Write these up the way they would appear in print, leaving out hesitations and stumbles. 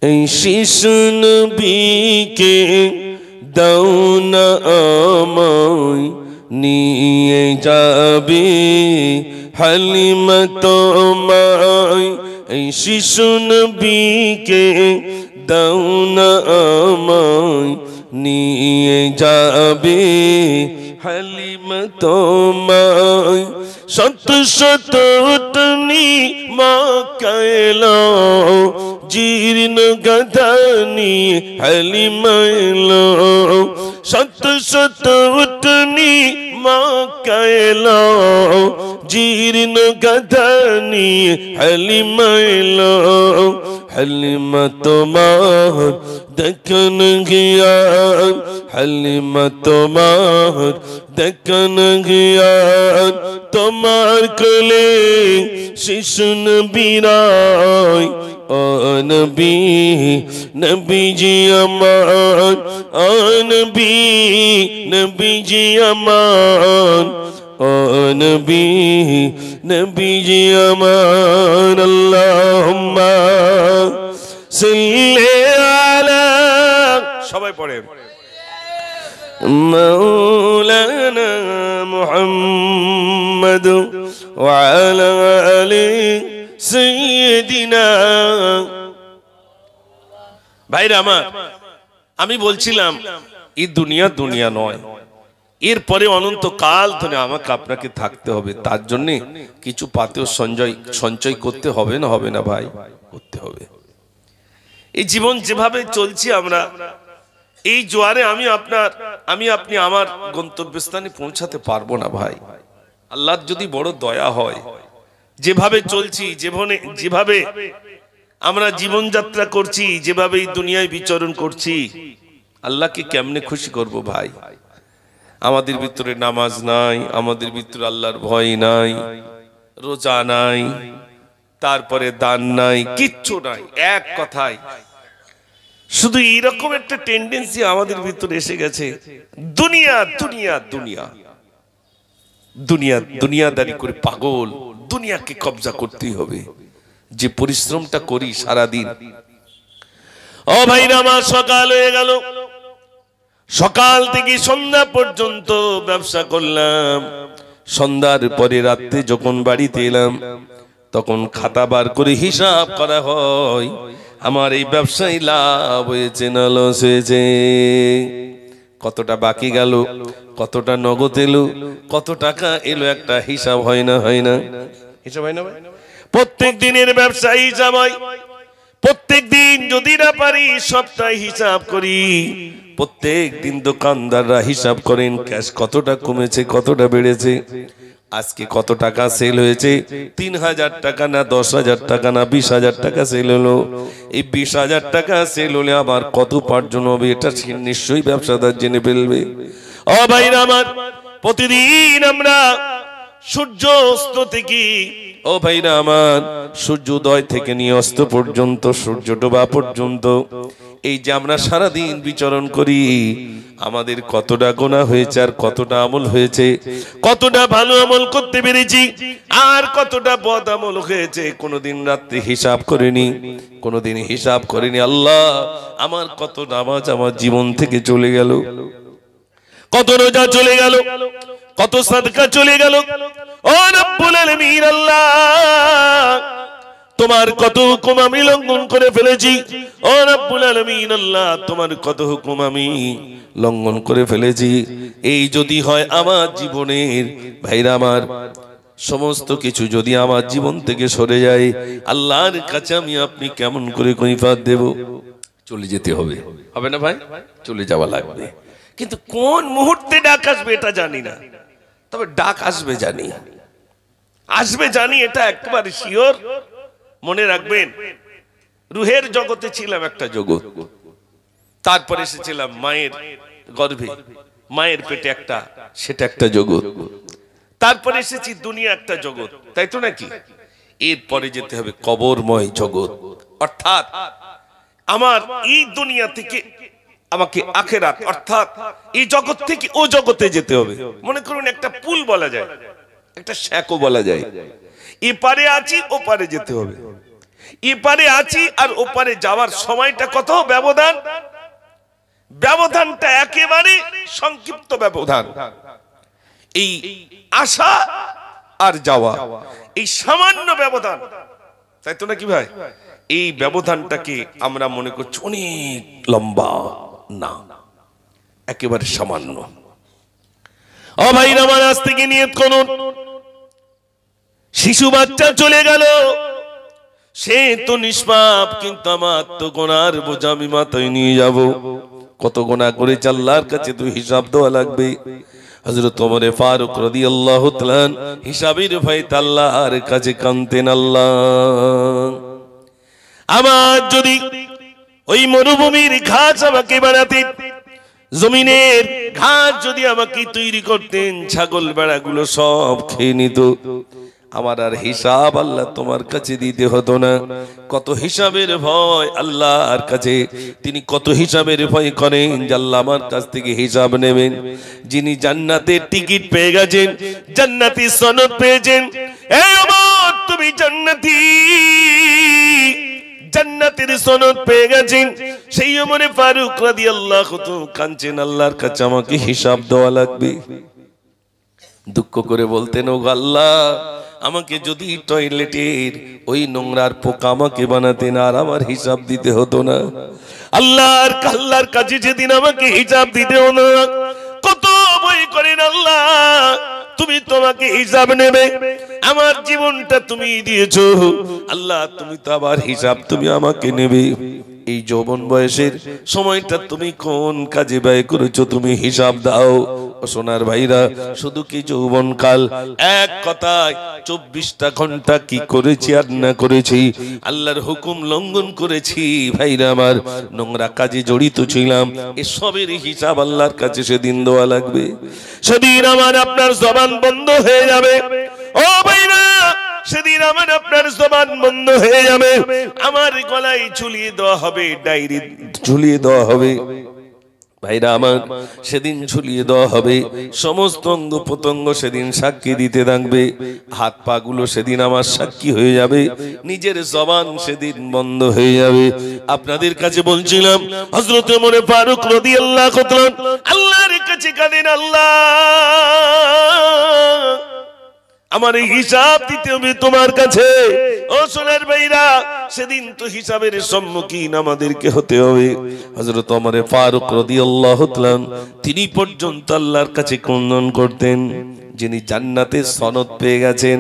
এই শিশু নবীকে দাও না আমায় নিয়ে যাবে হালিমা তোমায় এই শিশু নবীকে দাও না আমায় নিয়ে যাবে হালিমা তোমায় শত শত উটনি মক্কা এলো জীর্ণ গাধা নিয়ে হালিমা এলো শত শত উটনি মক্কা এলো জীর্ণ গাধা নিয়ে হালিমা এলো হালিমা তোমার দেখন গিয়া হালিমা তোমার দেখন গিয়া তোমার কোলে শিশু নবীরাই ও নবী নবীজি আমার ও নবী নবীজি আমার ও নবী নবীজি আমার আল্লাহুম্মা সাল্লি আলা সবাই পড়েন মাওলানা মুহাম্মদ ওয়া আলা আলি সাইয়্যিদিনা ভাইরা আমার আমি বলছিলাম এই দুনিয়া দুনিয়া নয় এরপরে অনন্তকাল ধরে আমাকে আপনাকে থাকতে হবে তার জন্য কিছু পাথেয় সঞ্চয় করতে হবে না ভাই করতে হবে এই জীবন যেভাবে চলছি আমরা এই জোয়ারে আমি আপনি আমার গন্তব্যস্থানে পৌঁছাতে পারবো না ভাই আল্লাহর যদি বড় দয়া হয় যেভাবে চলছি যেভাবে আমরা জীবনযাত্রা করছি যেভাবে এই দুনিয়ায় বিচরণ করছি আল্লাহকে কেমনে খুশি করব ভাই আমাদের ভিতরে নামাজ নাই আমাদের ভিতরে আল্লাহর ভয় নাই রোজা নাই তারপরে দান নাই কিচ্ছু নাই এক কথায় শুধু এরকম একটা টেন্ডেন্সি আমাদের ভিতরে এসে গেছে দুনিয়া দুনিয়া দুনিয়া দুনিয়া দুনিয়াদারি করে পাগল দুনিয়াকে কবজা করতেই হবে যে পরিশ্রমটা করি সারা দিন ও ভাইরা আমার সকাল হয়ে গেল সকাল থেকে সন্ধ্যা পর্যন্ত ব্যবসা করলাম সন্ধ্যার পরে রাতে যখন বাড়িতে এলাম তখন খাতা বার করে হিসাব করা হয় আমার এই ব্যবসায় লাভ হয়েছে না লস হয়েছে কতটা বাকি গেল কতটা নগদ এলো কত টাকা এলো একটা হিসাব হয় না হিসাব হয় না প্রত্যেক দিনের ব্যবসা হিসাব হয় প্রত্যেক দিন যদি না পারি সপ্তাহে হিসাব করি প্রত্যেক দিন দোকানদাররা হিসাব করেন ক্যাশ কতটা কমেছে কতটা বেড়েছে আজকে কত টাকা সেল হয়েছে ৩০০০ টাকা না ১০,০০০ টাকা না ২০,০০০ টাকা সেল হলো এই ২০,০০০ টাকা সেল হলে আবার কত উপার্জন হবে এটা নিশ্চয়ই ব্যবসাদার জেনে ফেলবে ও ভাইরা আমার প্রতিদিন আমরা সূর্য অস্ত থেকে ও ভাইরা আমার সূর্যোদয় থেকে নিয়ে অস্ত পর্যন্ত সূর্য ডোবা পর্যন্ত এই যে আমরা সারা দিন বিচরণ করি আমাদের কতটা গুনাহ হয়েছে আর কতটা আমল হয়েছে কতটা ভালো আমল করতে পেরেছি আর কতটা বদ আমল হয়েছে কোনদিন রাতে হিসাব করিনি কোনদিন হিসাব করিনি আল্লাহ আমার কত নামাজ আমার জীবন থেকে চলে গেল কত রোজা চলে গেল কত সাদকা চলে গেল ও রব্বুল আলামিন আল্লাহ তোমার কত হুকুম আমি লঙ্ঘন করে ফেলেছি ও রব্বুল আলামিন আল্লাহ তোমার কত হুকুম আমি লঙ্ঘন করে ফেলেছি এই যদি হয় আমার জীবনের ভাইরা আমার সমস্ত কিছু যদি আমার জীবন থেকে সরে যায় আল্লাহর কাছে আমি আপনি কেমন করে কৈফিয়ত দেব চলে যেতে হবে হবে না ভাই চলে যাওয়া লাগবে কিন্তু কোন মুহূর্তে ডাক আসবে এটা জানি না তবে ডাক আসবে জানি এটা একেবারে শিওর মনে রাখবেন রুহের জগতে ছিলাম একটা জগৎ তারপরে এসেছিলাম মায়ের গর্ভে মায়ের পেটে সেটা একটা জগৎ তারপরে এসেছি দুনিয়া একটা জগৎ তাই তো নাকি এরপরে যেতে হবে কবরময় জগৎ অর্থাৎ আমার এই দুনিয়া থেকে আমাকে আখিরাত অর্থাৎ এই জগৎ থেকে ও জগতে যেতে হবে মনে করুন একটা পুল বলা যায় একটা শ্যাকো বলা যায় এপারে আছি ওপারে যেতে হবে এপারে আছি আর ওপারে যাওয়ার সময়টা কত ব্যবধান, ব্যবধানটা একেবারে সংক্ষিপ্ত ব্যবধান। এই আসা আর যাওয়া এই সামান্য ব্যবধান, তাই তো নাকি ভাই? এই ব্যবধানটাকে আমরা মনে করছি অনেক লম্বা, না, একেবারে সামান্য। ও ভাইরা আমার, আজ থেকে নিয়ত করুন, শিশু বাচ্চা চলে গেল, সে তো নিষ্পাপ, কিন্তু আমার তো গুনার বোঝা আমি মাথায় নিয়ে যাব। কত গুনাহ করেছে আল্লাহর কাছে তো হিসাব দেওয়া লাগবে। হযরত ওমর ফারুক রাদিয়াল্লাহু তাআলা হিসাবের ভয়ে আল্লাহর কাছে কাঁদতেন, আল্লাহ আমার যদি ওই মরুভূমির ঘাস আমাকে বানাতে, জমিনের ঘাস যদি আমাকে তৈরি করতেন, ছাগল বেড়াগুলো সব খেয়ে নিত, আমার আর হিসাব আল্লাহ তোমার কাছে দিতে হতো না। কত হিসাবের ভয় আল্লাহর কাছে, তিনি কত হিসাবের ভয় করেন যে আল্লাহ আমার কাছ থেকে হিসাব নেবেন। যিনি জান্নাতের টিকিট পেয়ে গেছেন, জান্নাতি সনদ পেয়েছেন, এই ওমর তুমি জান্নাতি, জান্নাতের সনদ পেয়ে গেছেন, সেই ওমর ফারুক রাদিয়াল্লাহু তাআলা কাঁদছেন, আল্লাহর কাছে আমাকে হিসাব দেওয়া লাগবে। দুঃখ করে বলতেন, ও আল্লাহ আমাকে যদি টয়লেটের ওই নোংরার পোকা আমাকে বানাতেন, আর আমার হিসাব দিতে হতো না। আল্লাহর কাছে যেদিন আমাকে হিসাব দিতে হতো না, কত ভয় করেন আল্লাহ তুমি তোমাকে হিসাব নেবে, আমার জীবনটা তুমি দিয়েছো আল্লাহ, তুমি তো আবার হিসাব তুমি আমাকে নেবে। এই যৌবন বয়সের সময়টা তুমি কোন কাজে ব্যয় করেছো, তুমি হিসাব দাও। সোনার ভাইরা, শুধু কি যৌবন কাল, এক কথায় 24টা ঘন্টা কি করেছি আর না করেছি, আল্লাহর হুকুম লঙ্ঘন করেছি, ভাইরা আমার নোংরা কাজে জড়িত ছিলাম, এসবের হিসাব আল্লাহর কাছে সেদিন দেওয়া লাগবে। সেদিন আমার আপনার জবান বন্ধ হয়ে যাবে। ও ভাইরা, সেদিন আমার আপনার জবান বন্ধ হয়ে যাবে, আমার গলায় ঝুলিয়ে দেওয়া হবে, ডায়েরি ঝুলিয়ে দেওয়া হবে, ভাইরা আমার সেদিন ঝুলিয়ে দেওয়া হবে, সমস্ত অঙ্গ প্রত্যঙ্গ সেদিন সাক্ষী দিতে থাকবে, হাত পা গুলো সেদিন আমার সাক্ষী হয়ে যাবে, নিজের জবান সেদিন বন্ধ হয়ে যাবে। আপনাদের কাছে বলছিলাম, হযরত ওমর ফারুক রাদিয়াল্লাহু তাআলা আল্লাহর কাছে কাঁদেন, আল্লাহ আমার হিসাব দিতে হবে তোমার কাছে। ও সোনার ভাইরা, সেদিন তো হিসাবের সম্মুখীন আমাদেরকে হতে হবে। হযরত ওমর ফারুক রাদিয়াল্লাহু তাআলা তিনি পর্যন্ত আল্লাহর কাছে ক্রন্দন করতেন, যিনি জান্নাতের সনদ পেয়ে গেছেন,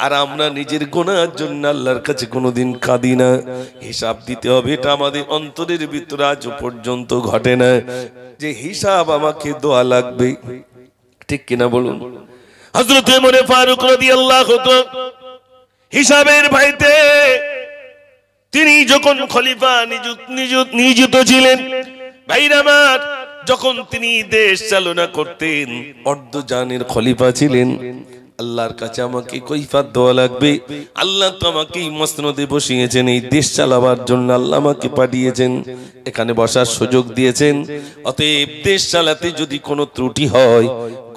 আর আমরা নিজের গুনাহের জন্য আল্লাহর কাছে কোনোদিন কাঁদি না। হিসাব দিতে হবে, এটা আমাদের অন্তরের ভিতরে আজ পর্যন্ত ঘটে না যে হিসাব আমাকে দেওয়া লাগবে, ঠিক কিনা বলুন? হযরত ওমর ফারুক রাদিয়াল্লাহু তাআলা হিসাবের ভয়তে তিনি যখন খলিফা নিযুক্ত ছিলেন, ভাইরা আমার, যখন তিনি দেশ চালনা করতেন, অর্ধজানের খলিফা ছিলেন, আল্লাহর কাছে আমাকে কৈফিয়ত দেওয়া লাগবে। আল্লাহ তো আমাকে মসনদে বসিয়েছেন, এই দেশ চালাবার জন্য আল্লাহ আমাকে পাঠিয়েছেন, এখানে বসার সুযোগ দিয়েছেন। অতএব দেশ চালাতে যদি কোনো ত্রুটি হয়,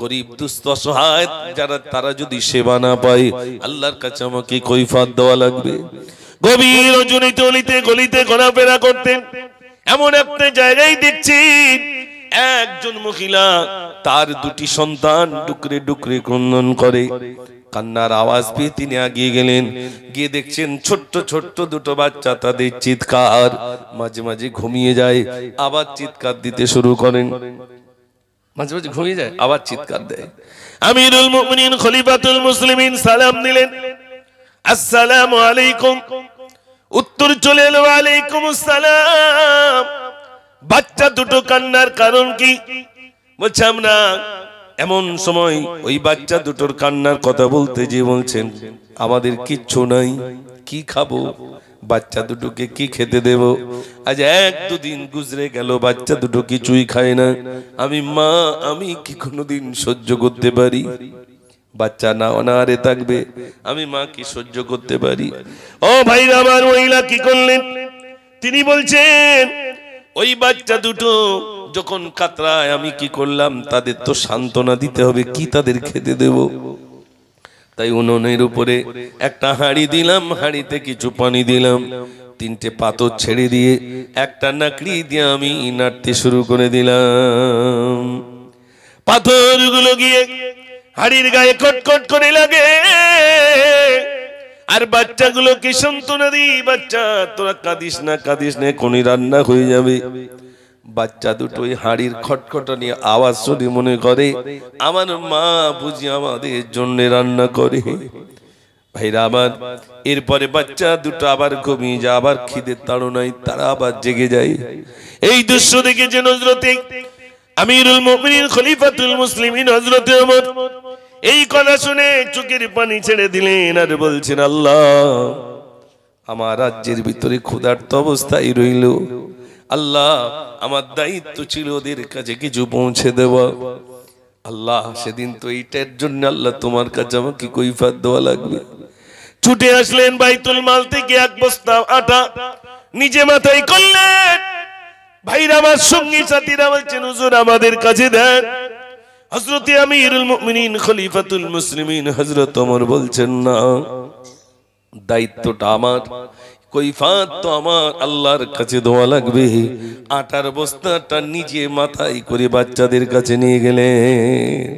গরিব দুস্থ অসহায় যারা তারা যদি সেবা না পায়, আল্লাহর কাছে আমাকে কৈফিয়ত দেওয়া লাগবে। গভীর রজনীতে অলিতে গলিতে ঘোরাফেরা করতেন, এমন একটা জায়গায় দেখছি একজন মহিলা তার দুটি সন্তান ডুকরে ডুকরে ক্রন্দন করে। কান্নার আওয়াজ পেয়ে তিনি এগিয়ে গেলেন, গিয়ে দেখছেন ছোট্ট ছোট্ট দুটো বাচ্চা, তাদের চিৎকার, মাঝে মাঝে ঘুমিয়ে যায়, আবার চিৎকার দিতে শুরু করেন, মাঝে মাঝে ঘুমিয়ে যায় আবার চিৎকার দেয়। আমিরুল মুমিনিন খলিফাতুল মুসলিমিন সালাম দিলেন, আসসালামু আলাইকুম। উত্তর চলে এলো, ওয়ালাইকুম আসসালাম। বাচ্চা দুটো কান্নার কারণ কি? বলছে আমরা এমন সময় ওই বাচ্চা দুটোর কান্নার কথা বলতে যে বলছেন আমাদের কিচ্ছু নাই, কি খাবো, বাচ্চা দুটোকে কি খেতে দেব? আজ 1-2 দিন গুজরে গেল, বাচ্চা দুটো কিছুই খায় না। আমি কি কোনোদিন সহ্য করতে পারি? বাচ্চা না অনাহারে থাকবে, আমি মা কি সহ্য করতে পারি? ও ভাই, আমার মহিলা কি করলেন? তিনি বলছেন ওই বাচ্চা দুটো যখন কাতরায়, আমি কি করলাম, তাদের তো সান্ত্বনা দিতে হবে, কি তাদের খেতে দেব? তাই উনুনের উপরে একটা হাঁড়ি দিলাম, হাঁড়িতে কিছু পানি দিলাম, 3টে পাথর ছেড়ে দিয়ে একটা নাকড়ি দিয়ে আমি নাড়তে শুরু করে দিলাম। পাথরগুলো গিয়ে হাড়ির গায়ে কটকট করে লাগে। আর বাচ্চাগুলোকে সান্ত্বনা দিই, বাচ্চা তোরা কাঁদিস না, কাঁদিস না, কোনি রান্না হয়ে যাবে। বাচ্চা দুটো ওই হাড়ির খটখটানি আওয়াজ শুনে মনে করে আমার মা বুঝি আমাদের জন্য রান্না করে। ভাইরা আমার, এরপরে বাচ্চা দুটো আবার ঘুমিয়ে যায়, আবার খিদের তাড়নায় তারা আবার জেগে যায়। এই দৃশ্য দেখে যে হযরতে আমিরুল মুমিনিন খলিফাতুল মুসলিমিন হযরতে ওমর এই কথা শুনে চোখের পানি ছেড়ে দিলেন আর বলছেন, আল্লাহ, আমার রাজ্যের ভিতরে ক্ষুধার্ত অবস্থায় রইল, আল্লাহ আমার দায়িত্ব ছিল ওদের কাছে কিছু পৌঁছে দেওয়া। আল্লাহ সেদিন তো এইটার জন্য আল্লাহ তোমার কাছে আমাকে কৈফিয়ত দেওয়া লাগবে। ছুটে আসলেন বাইতুল মাল থেকে 1 বস্তা আটা নিজে মাথায় করলেন। ভাইরা আমার, সঙ্গী সাথীরা বলছেন, হুজুর আমাদের কাছে দেন। হযরতে আমিরুল মুমিনিন খলিফাতুল মুসলিমিন হযরত ওমর বলছেন, না, দায়িত্বটা আমার, কৈফিয়ত তো আমার আল্লাহর কাছে দেওয়া লাগবে। আটার বস্তাটা নিজে মাথায় করে বাচ্চাদের কাছে নিয়ে গেলেন।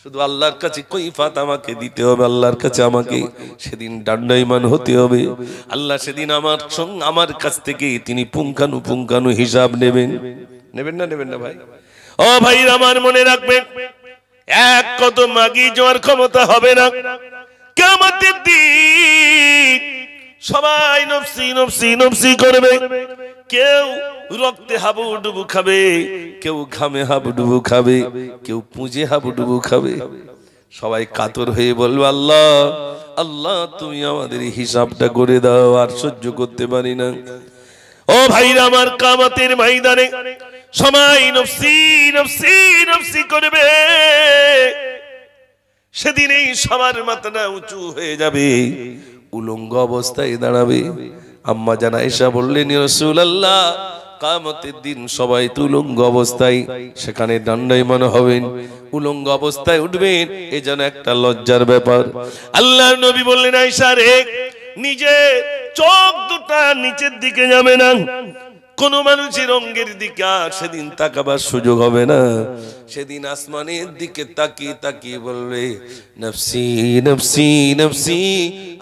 শুধু আল্লাহর কাছে কৈফিয়ত আমাকে দিতে হবে, আল্লাহর কাছে আমাকে সেদিন দণ্ডায়মান হতে হবে। আল্লাহ সেদিন আমার কাছ থেকে তিনি পুঙ্খানু হিসাব নেবেন। নেবেন না ভাই? ও ভাই আমার, মনে রাখবেন, এক কদম আগিয়ে যাওয়ার ক্ষমতা হবে না। কিয়ামতের দিন সবাই নফসি নফসি নফসি করবে। কেউ রক্তে হাবুডুবু খাবে, কেউ ঘামে হাবুডুবু খাবে, কেউ পুঁজে হাবুডুবু খাবে। সবাই কাতর হয়ে বলবে, আল্লাহ, আল্লাহ তুমি আমাদের হিসাবটা করে দাও, আর সহ্য করতে পারি না। ও ভাইরা আমার, কিয়ামতের ময়দানে সবাই নফসি নফসি নফসি করবে। সেদিন এই সবার মাথাটা উঁচু হয়ে যাবে, উলঙ্গ অবস্থায় দাঁড়াবে। আম্মা জান আয়েশা বললেন, ইয়া রাসূলুল্লাহ, কিয়ামতের দিন সবাই তো উলঙ্গ অবস্থায় সেখানে দণ্ডায়মান হবেন, উলঙ্গ অবস্থায় উঠবেন, এ যেন একটা লজ্জার ব্যাপার। আল্লাহর নবী বললেন, আয়েশা রে, নিজে চোখ দুটা নিচের দিকে যাবে না, কোন মানুষের অঙ্গের দিকে আর সেদিন তাকাবার সুযোগ হবে না। সেদিন আসমানের দিকে তাকিয়ে তাকিয়ে বলবে, নফসি নফসি নফসি,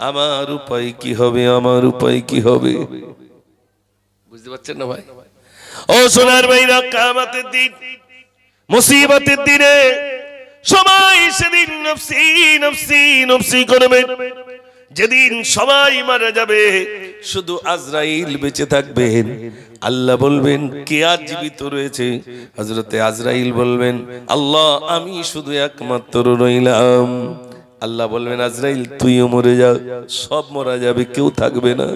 আমার উপায় কি হবে, আমার উপায় কি হবে। বুঝতে পারছেন না ভাই? ও সোনার ভাইরা, কিয়ামতের দিন, মুসিবতের দিনে সবাই সেদিন নফসি নফসি নফসি করবে। যেদিন সবাই মারা যাবে, শুধু আজরাইল বেঁচে থাকবেন। আল্লাহ বলবেন, কে আজ জীবিত রয়েছে? হযরতে আজরাইল বলবেন, আল্লাহ, আমি শুধু একমাত্র রইলাম। আল্লাহ বলবেন, আজরাইল তুইও মরে যা, সব মারা যাবে, কেউ থাকবে না।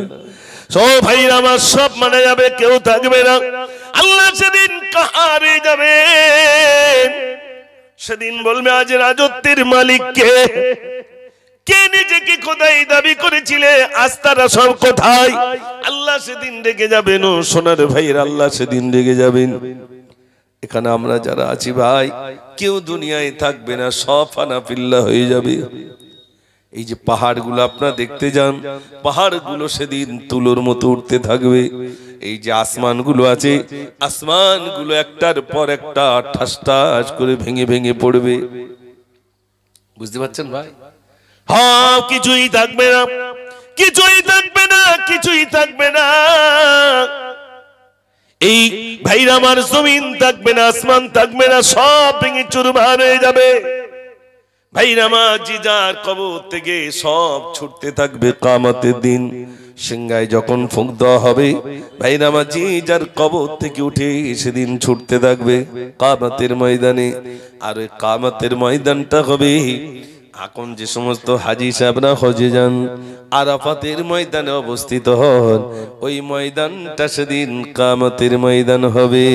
সব ভাইরা আমার, সব মারা যাবে, কেউ থাকবে না। আল্লাহ সেদিন কাহারে যাবে, সেদিন বলবে, আজ রাজত্বের মালিক কে? কে নিজেকে খোদাই দাবি করেছিলে, আজ তারা সব কোথায়? আল্লাহ সেদিন রেগে যাবেন। ও সোনার ভাইয়ের, আল্লাহ সেদিন রেগে যাবেন। এখানে আমরা যারা আছি ভাই, কেউ দুনিয়ায় থাকবে না, সব ফানাফিল্লা হয়ে যাবে। এই যে পাহাড়গুলো আপনারা দেখতে যান, পাহাড়গুলো সেদিন তুলোর মতো উঠতে থাকবে। এই যে আসমানগুলো আছে, আসমানগুলো একটার পর একটা ঠাস ঠাস করে ভেঙে ভেঙে পড়বে। বুঝতে পারছেন ভাই? হ্যাঁ, কিছুই থাকবে না, কিছুই থাকবে না, কিছুই থাকবে না। এই ভাইরা আমার, জমিন থাকবে না, আসমান থাকবে না, সব ভেঙে চুরমার হয়ে যাবে। ভাইরা আমার, যে যার কবর থেকে সব ছুটতে থাকবে। কিয়ামতের দিন সিংহায় যখন ফুঁক দেওয়া হবে, ভাইরা আমার, যে যার কবর থেকে উঠে সেদিন ছুটতে থাকবে কিয়ামতের ময়দানে। আর ওই কিয়ামতের ময়দানটা হবে, এখন যে সমস্ত হাজী সাহেবরা হজে যান, আরাফাতের ময়দানে অবস্থিত হন, ওই ময়দানটা সেদিন কিয়ামতের ময়দান হবে।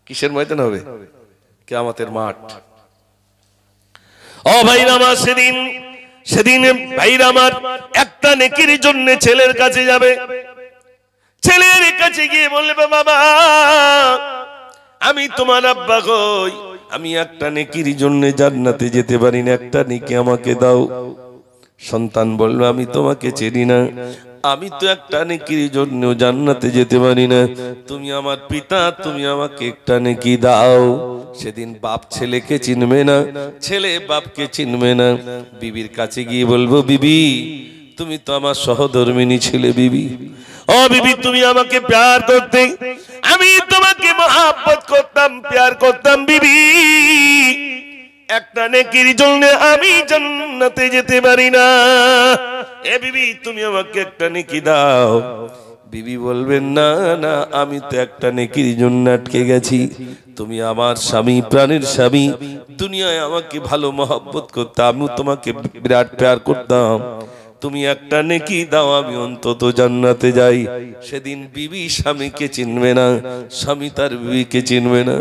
কিসের ময়দান হবে? কিয়ামতের মাঠ। ও ভাইরা আমার, সেদিন ভাইরা আমার, একটা নেকির জন্য ছেলের কাছে যাবে। ছেলের কাছে গিয়ে বলবে, বাবা, আমি তোমার আব্বা কই? আমি একটা নেকির জন্য জান্নাতে যেতে পারি না, একটা নেকি আমাকে দাও। সন্তান বলল, আমি তোমাকে চিনি না, আমি তো একটা নেকির জন্য জান্নাতে যেতে পারি না, তুমি আমার পিতা, তুমি আমাকে একটা নেকি দাও। সেদিন বাপ ছেলেকে চিনবে না, ছেলে বাপকে চিনবে না। বিবির কাছে গিয়ে বলবো, বিবি তুমি তো আমার সহধর্মিনী ছিলে, বিবি ও বিবি তুমি আমাকে প্যার করতে, আমি তোমাকে মহব্বত করতাম, প্যার করতাম, বিবি একটা নেকির জন্য আমি জান্নাতে যেতে পারি না, এ বিবি তুমি আমাকে একটা নেকি দাও। বিবি বলবেন, না না, আমি তো একটা নেকির জন্য আটকে গেছি, তুমি আমার স্বামী, প্রাণের স্বামী, দুনিয়ায় আমাকে ভালো মহব্বত করতাম, আমি তোমাকে বিরাট প্যার করতাম, তুমি একটা নেকি দাও, আমি অন্তত জান্নাতে যাই। সেদিন বিবি স্বামীকে চিনবে না, স্বামী তার বিবিকে চিনবে না।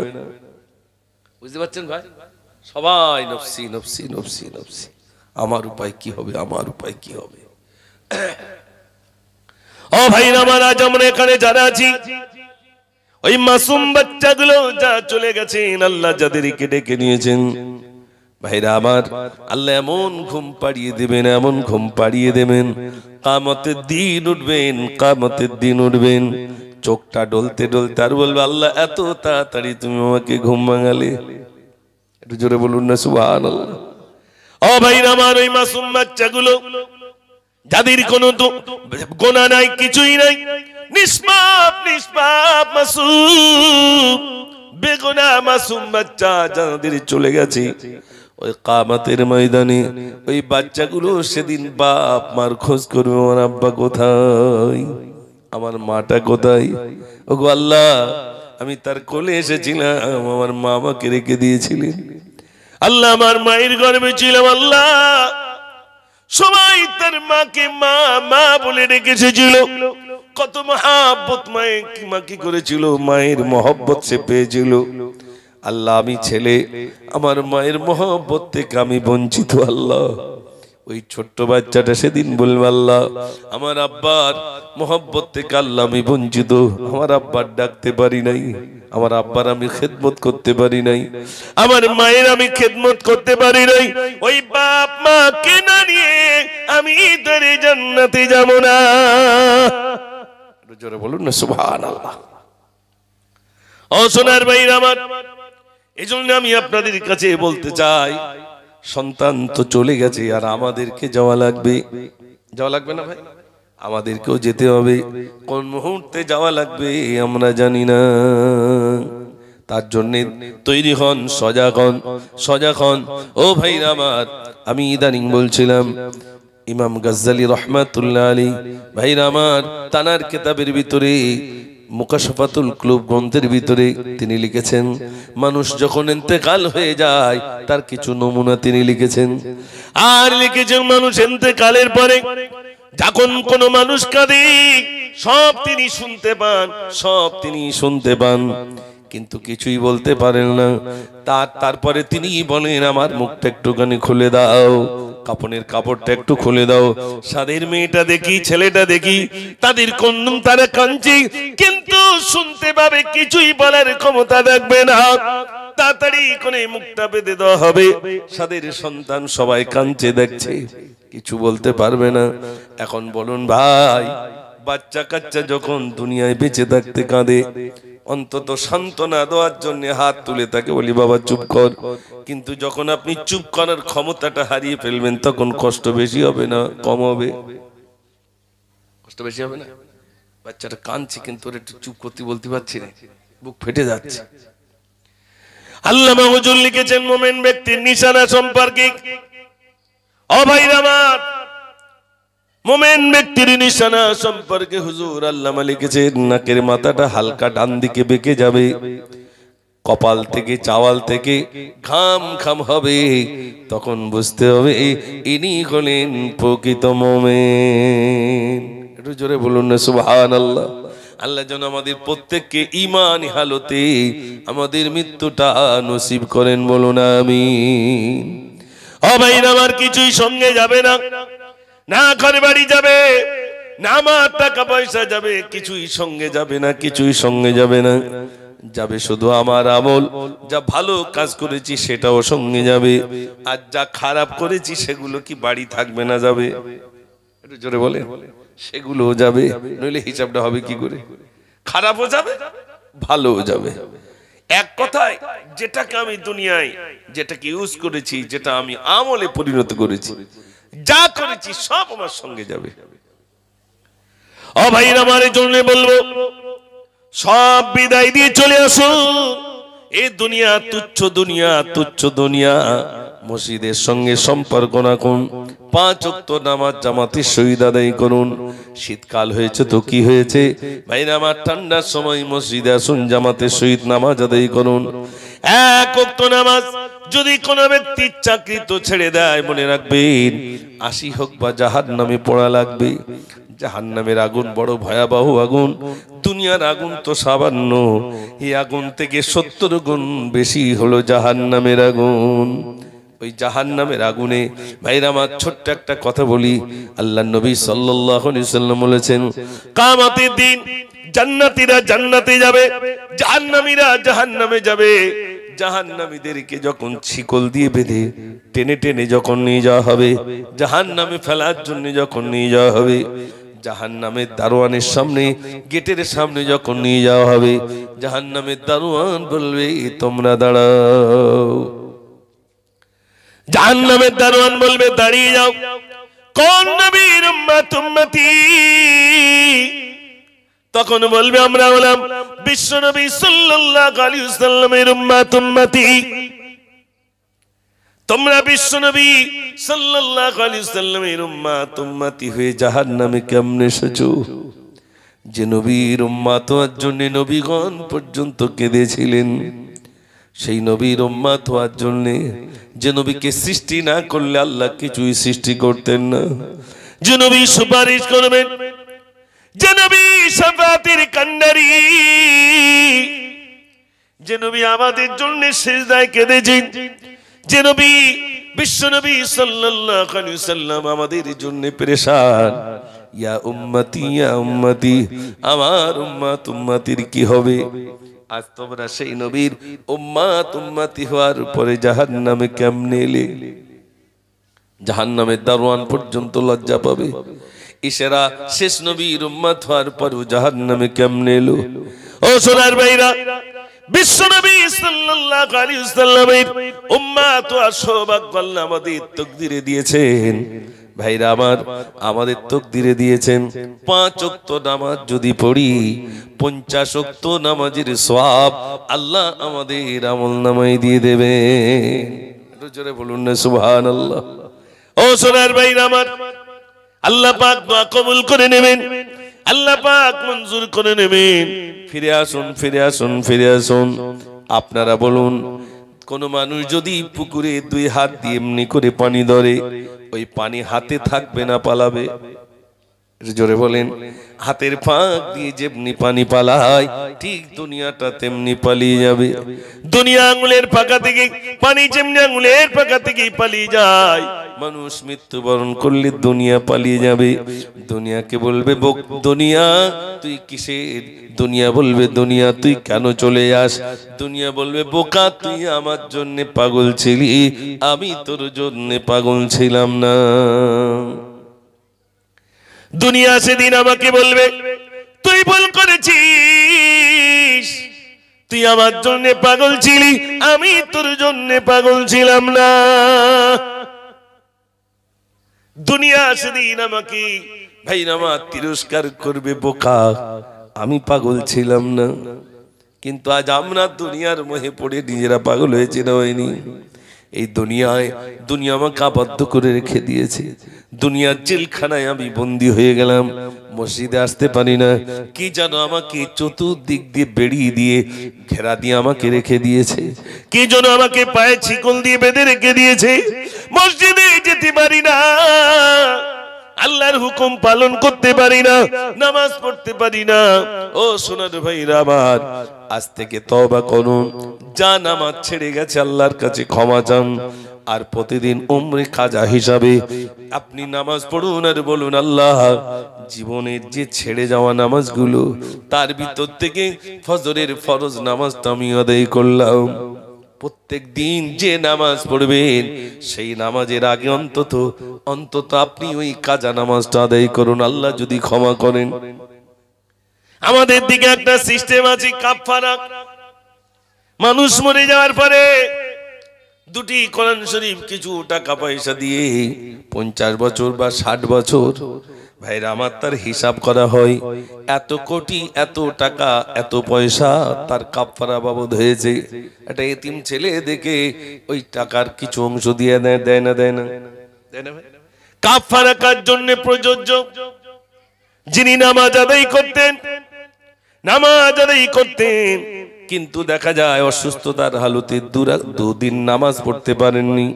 বুঝতে পারছেন ভাই? সবাই নফসি নফসি নফসি নফসি, আমার উপায় কি হবে, আমার উপায় কি হবে। ও ভাইরা আমার, আজ আমরা এখানে যারা আছি, ওই মাসুম বাচ্চাগুলো যা চলে গেছেন, আল্লাহ যাদেরকে ডেকে নিয়েছেন, ভাইরা আমার, আল্লাহ এমন ঘুম পাড়িয়ে দেবেন, এমন ঘুম পাড়িয়ে দেবেন, কিয়ামতের দিন উঠবেন, কিয়ামতের দিন উঠবেন, চোখটা ডলতে ডলতে আর বলবে, আল্লাহ এত তাড়াতাড়ি তুমি আমাকে ঘুম ভাঙালে। একটু জোরে বলুন না সুবহানাল্লাহ। ও ভাইরা আমার, ওই মাসুম বাচ্চাগুলো যাদের কোনো গুনাহ নাই, কিছুই নাই, নিষ্পাপ নিষ্পাপ মাসুম বেগুনাহ মাসুম বাচ্চা যাদের চলে গেছে, ওই কিয়ামতের ময়দানে ওই বাচ্চাগুলো সেদিন বাপ মার খোঁজ করবে, আমার আব্বা কোথায়, আমার মাটা কোথায়। ওগো আল্লাহ, আমি তার কোলে এসেছিলাম, আমার মা আমাকে রেখে দিয়েছিলেন, আল্লাহ আমার মায়ের গর্ভে ছিলাম, আল্লাহ সবাই তার মাকে মা মা বলে রেখেছিল, কত মহব্বত মাকে করেছিল, মায়ের মহব্বত সে পেয়েছিল। আল্লাহ আমি ছেলে, আমার মায়ের মহব্বত থেকে আমি বঞ্চিত, আল্লাহ ওই ছোট্ট বাচ্চাটা সেদিন বলবে, আল্লাহ আমার আব্বার মহব্বত থেকে আল্লাহ আমি বঞ্চিত, আমার আব্বার ডাকতে পারি নাই, আমার আব্বার আমি খেদমত করতে পারি নাই, আমার মায়ের আমি খেদমত করতে পারি নাই, ওই বাপ মা কে না নিয়ে আমি তোরে জান্নাতে যাব না। জোরে বলুন না সুবহানাল্লাহ। ও সোনার ভাইরা আমার, এজন্য আমি আপনাদের কাছে বলতে চাই, সন্তান তো চলে গেছে, আর আমাদেরকে যাওয়া লাগবে, যাওয়া লাগবে না ভাই, আমাদেরকেও যেতে হবে, কোন মুহূর্তে যাওয়া লাগবে আমরা জানি না। তার জন্য তৈরি হন, সজাগ হন, সজাগ হন। ও ভাইরা আমার, আমি ইদানিং বলছিলাম, ইমাম গাজ্জালি রহমাতুল্লাহ আলাইহি, ভাইরা আমার, তানার কিতাবের ভিতরে মুকাশফাতুল কুলুব গ্রন্থের ভিতরে তিনি লিখেছেন, মানুষ যখন ইন্তেকাল হয়ে যায় তার কিছু নমুনা তিনি লিখেছেন, আর লিখেছেন মানুষ ইন্তেকালের পরে যখন কোনো মানুষ কাঁদে সব তিনি শুনতে পান, সব তিনি শুনতে পান, কিন্তু কিছুই বলতে পারেন না। তারপরে তিনি বলেন, আমার মুখটা একটুখানি খুলে দাও, কাপনের কাপড়টা একটু খুলে দাও, সাদের মেয়েটা দেখি, ছেলেটা দেখি, তাদের কন্যম তারা কাঁদছে, কিন্তু শুনতে পাবে, কিছুই বলার ক্ষমতা দেখবে না, তাড়াতাড়ি করে মুখটা বেঁধে দেওয়া হবে। সাদের সন্তান সবাই কাঁদছে, দেখছে, কিছু বলতে পারবে না। এখন বলুন ভাই, বাচ্চা কাচ্চা যখন দুনিয়ায় বেঁচে থাকতে কাঁদে, অন্তত সান্ত্বনা দেওয়ার জন্য হাত তুলে তাকে বলি, বাবা চুপ কর, কিন্তু যখন আপনি চুপ করার ক্ষমতাটা হারিয়ে ফেলবেন, তখন কষ্ট বেশি হবে না কম হবে? কষ্ট বেশি হবে না? বাচ্চাটা কাঁদছে, কিন্তু ওর একটু চুপ করতে বলতে পারছি না, বুক ফেটে যাচ্ছে। আল্লামা হুজুর লিখেছেন মুমিন ব্যক্তির নিশানা সম্পর্কে, ও ভাইরা আমার, মুমিন ব্যক্তির নিশানা সম্পর্কে হুজুর আল্লামা লিখেছেন, নাকের মাথাটা হালকা ডান দিকে বেঁকে যাবে, কপাল থেকে চাওয়াল থেকে ঘাম ঘাম হবে, তখন বুঝতে হবে ইনি হলেন প্রকৃত মুমিন। একটু জোরে বলুন না সুবহানাল্লাহ। আল্লাহ যেন আমাদের প্রত্যেককে ঈমানি হালতে আমাদের মৃত্যুটা নসিব করেন, বলুন আমিন। ও ভাইরা আমার, কিছুই সঙ্গে যাবে না, না ঘর বাড়ি যাবে, না আমার টাকা পয়সা যাবে, কিছুই সঙ্গে যাবে না, কিছুই সঙ্গে যাবে না। যাবে শুধু আমার আমল। যা ভালো কাজ করেছি সেটাও সঙ্গে যাবে, আর যা খারাপ করেছি সেগুলো কি বাড়ি থাকবে না যাবে? একটু জোরে বলে। সেগুলোও যাবে, নইলে হিসাবটা হবে কি করে? খারাপও যাবে, ভালোও যাবে। এক কথায় যেটাকে আমি দুনিয়ায় যেটাকে ইউজ করেছি, যেটা আমি আমলে পরিণত করেছি, যা করেছি সব আমার সঙ্গে যাবে। ও ভাইরা আমার জন্য বলবো, সব বিদায় দিয়ে চলে আসুন। এই দুনিয়া তুচ্ছ, দুনিয়া তুচ্ছ দুনিয়া। মসজিদের সঙ্গে সম্পর্ক রাখুন, 5 ওয়াক্ত নামাজ জামাতের সহিত আদায় করুন। শীতকাল হয়েছে তো কি হয়েছে ভাইরা আমার, ঠান্ডার সময় মসজিদে আসুন, জামাতের সহিত নামাজ আদায় করুন। 1 ওয়াক্ত নামাজ যদি কোনো ব্যক্তি চাকরিতে ছেড়ে দেয়, মনে রাখবেন 80 হোক বা জাহান্নামে পড়া লাগবে। জাহান্নামের আগুন বড় ভয়াবহ আগুন। দুনিয়ার আগুন তো সামান্য, এই আগুন থেকে 70 গুণ বেশি হলো জাহান্নামের আগুন। ওই জাহান্নামের আগুনে ভাইরা আমার ছোট্ট একটা কথা বলি। আল্লাহর নবী সাল্লাল্লাহু আলাইহি ওয়াসাল্লাম বলেছেন, কিয়ামতের দিন জান্নাতীরা জান্নাতে যাবে, জাহান্নামীরা জাহান্নামে যাবে। জাহান্নামীদেরকে যখন শিকল দিয়ে বেঁধে টেনে টেনে যখন নিয়ে যাওয়া হবে, জাহান্নামে ফেলার জন্য যখন নিয়ে যাওয়া হবে, জাহান্নামের দারোয়ানের সামনে, গেটের সামনে যখন নিয়ে যাওয়া হবে, জাহান্নামের দারোয়ান বলবে তোমরা দাঁড়াও। জাহান্নামের দারোয়ান বলবে দাঁড়িয়ে যাও। কোন নবীর উম্মত উম্মতি? তখন বলবে আমরা হলাম বিশ্ব নবী সাল্লাল্লাহু আলাইহি ওয়াসাল্লামের উম্মত উম্মতি। তোমরা বিশ্ব নবী সাল্লাল্লাহু আলাইহি ওয়াসাল্লামের উম্মত উম্মতি হয়ে জাহান্নামে কেমনে এসেছো? যে নবীর উম্মত হওয়ার জন্য নবীগণ পর্যন্ত কেঁদেছিলেন, সেই নবীর উম্মত হওয়ার জন্য যে নবীকে সৃষ্টি না করলে আল্লাহ কিছুই সৃষ্টি করতেন না, যে নবী সুপারিশ করবেন, যে নবী শাফাতের কান্ডারি, যে নবী আমাদের জন্য সিজদায় কেঁদেছেন, যে নবী বিশ্ব নবী সাল্লাল্লাহু আলাইহি ওয়াসাল্লাম আমাদের জন্য পেরেশান। ইয়া উম্মতি ইয়া উম্মতি, আমার উম্মত উম্মতির কি হবে? আজ তোমরা সেই নবীর উম্মত উম্মতি হওয়ার পরে জাহান্নামে কেমনে এলে? জাহান্নামের দারোয়ান পর্যন্ত লজ্জা পাবে। ইশারা শেষ নবীর উম্মত হওয়ার পরও জাহান্নামে কেমনে এলো? ও সোনার ভাইরা, বিশ্ব নবী সাল্লাল্লাহু আলাইহি ওয়াসাল্লামের উম্মত হওয়ার সৌভাগ্য আল্লাহ আমাদের তাকদীরে দিয়েছেন। ভাইরা আমার, আমাদের তাকদীরে দিয়েছেন 5 ওয়াক্ত নামাজ যদি পড়ি, 50 ওয়াক্ত নামাজের সওয়াব আল্লাহ আমাদের আমলনামায় দিয়ে দেবেন। একটু জোরে বলুন না সুবহানাল্লাহ। ও সোনার ভাইরা আমার, আল্লাহ পাক দোয়া কবুল করে নেবেন, আল্লাহ পাক মঞ্জুর করে নেবেন। ফিরে আসুন, ফিরে আসুন, ফিরে আসুন। আপনারা বলুন, কোন মানুষ যদি পুকুরে 2 হাত দিয়ে এমনি করে পানি ধরে, ওই পানি হাতে থাকবে না পালাবে? জোরে বলেন। হাতের ফাঁক দিয়ে যেমনি পানি পালায়, ঠিক দুনিয়াটা তেমনি পালিয়ে যাবে। দুনিয়া আঙুলের ফাঁকা থেকে পানি যেমনি আঙুলের ফাঁকা থেকে পালিয়ে যায়, মানুষ মৃত্যুবরণ করলে দুনিয়া পালিয়ে যাবে। দুনিয়াকে বলবে দুনিয়া তুই কিসের? দুনিয়া বলবে দুনিয়া তুই কেন চলে যাস? দুনিয়া বলবে বোকা, তুই আমার জন্য পাগল ছিলি, আমি তোর জন্য পাগল ছিলাম না। দুনিয়া সেদিন আমাকে বলবে তুই ভুল করেছিস, তুই আমার জন্য পাগল ছিলি, আমি তোর জন্য পাগল ছিলাম না। দুনিয়া সেদিন আমাকে ভাইরা আমার তিরস্কার করবে, বোকা আমি পাগল ছিলাম না। কিন্তু আজ আমরা দুনিয়ার মোহে পড়ে নিজেরা পাগল হয়েছে না হয়নি? এই দুনিয়ায় দুনিয়া আমাকে আবদ্ধ করে রেখে দিয়েছে। দুনিয়ার জেলখানায় আমি বন্দী হয়ে গেলাম, মসজিদে আসতে পারি না। কি জানো আমাকে চতুর্দিক দিয়ে বেড়ি দিয়ে ঘেরা দিয়ে আমাকে রেখে দিয়েছে। কি জানো আমাকে পায়ে শিকল দিয়ে বেঁধে রেখে দিয়েছে। মসজিদে যেতে পারি না, আল্লাহর হুকুম পালন করতে পারি না, নামাজ পড়তে পারি না। ও সোনার ভাইরা আমার, আজ থেকে তওবা করুন। যা নামাজ ছেড়ে গেছে আল্লাহর কাছে ক্ষমা চান। আর প্রতিদিন উমরে কাজা হিসাবে আপনি নামাজ পড়ুন আর বলুন, আল্লাহ জীবনের যে ছেড়ে যাওয়া নামাজগুলো তার ভিতর থেকে ফজরের ফরজ নামাজটা আমি আদায় করলাম। প্রত্যেক দিন যে নামাজ পড়বেন সেই নামাজের আগে অন্তত আপনি ওই কাজা নামাজটা আদায় করুন, আল্লাহ যদি ক্ষমা করেন। আমাদের দিকে একটা সিস্টেম আছে কাফারা। মানুষ মরে যাওয়ার পরে দুটি কোরআন শরীফ কিছু টাকা পয়সা দিয়ে 50 বছর বা 60 বছর ভাইরা আমার তার হিসাব করা হয়, এত কোটি এত টাকা এত পয়সা তার কাফারা বাবদ হয়েছে। একটা এতিম ছেলে দেখে ওই টাকার কিছু অংশ দিয়ে দেয় না কাফারা কার জন্য প্রযোজ্য? যিনি নামাজ আদায় করতেন কিন্তু দেখা যায় অসুস্থতার হালতে দুদিন নামাজ পড়তে পারেননি,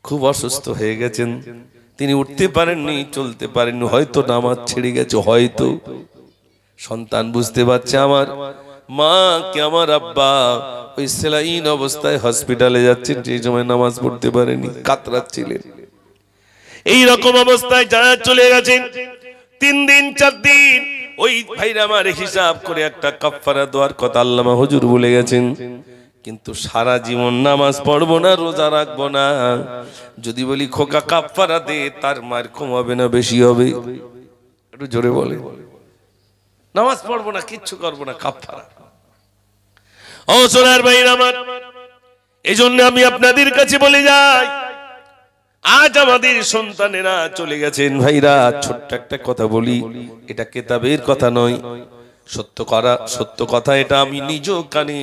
খুব অসুস্থ হয়ে গেছেন, তিনি উঠতে পারেননি, চলতে পারেননি, হয়তো নামাজ ছেড়ে গেছে, হয়তো সন্তান বুঝতে পারছে আমার মা কে আমার আব্বা ওই সেলাইন অবস্থায় হসপিটালে যাচ্ছেন, সেই সময় নামাজ পড়তে পারেনি, কাতরাচ্ছিলেন। এই রকম অবস্থায় যারা চলে গেছেন 3 দিন 4 দিন, ওই ভাইরা আমার হিসাব করে একটা কাফারা দেওয়ার কথা আল্লামা হুজুর বলে গেছেন। কিন্তু সারা জীবন নামাজ পড়বো না, রোজা রাখবো না, যদি বলি খোকা কাফারা দে, তার মার কম হবে না বেশি হবে? একটু জোরে বলে। নামাজ পড়বো না, কিচ্ছু করবো না, কাফারা। ও সোনার ভাইরা আমার, এজন্য আমি আপনাদের কাছে বলে যাই, আজ আমাদের সন্তানেরা চলে গেছেন। ভাইরা ছোট্ট একটা কথা বলি, এটা কিতাবের কথা নয়, সত্য কথা। এটা আমি নিজ কানে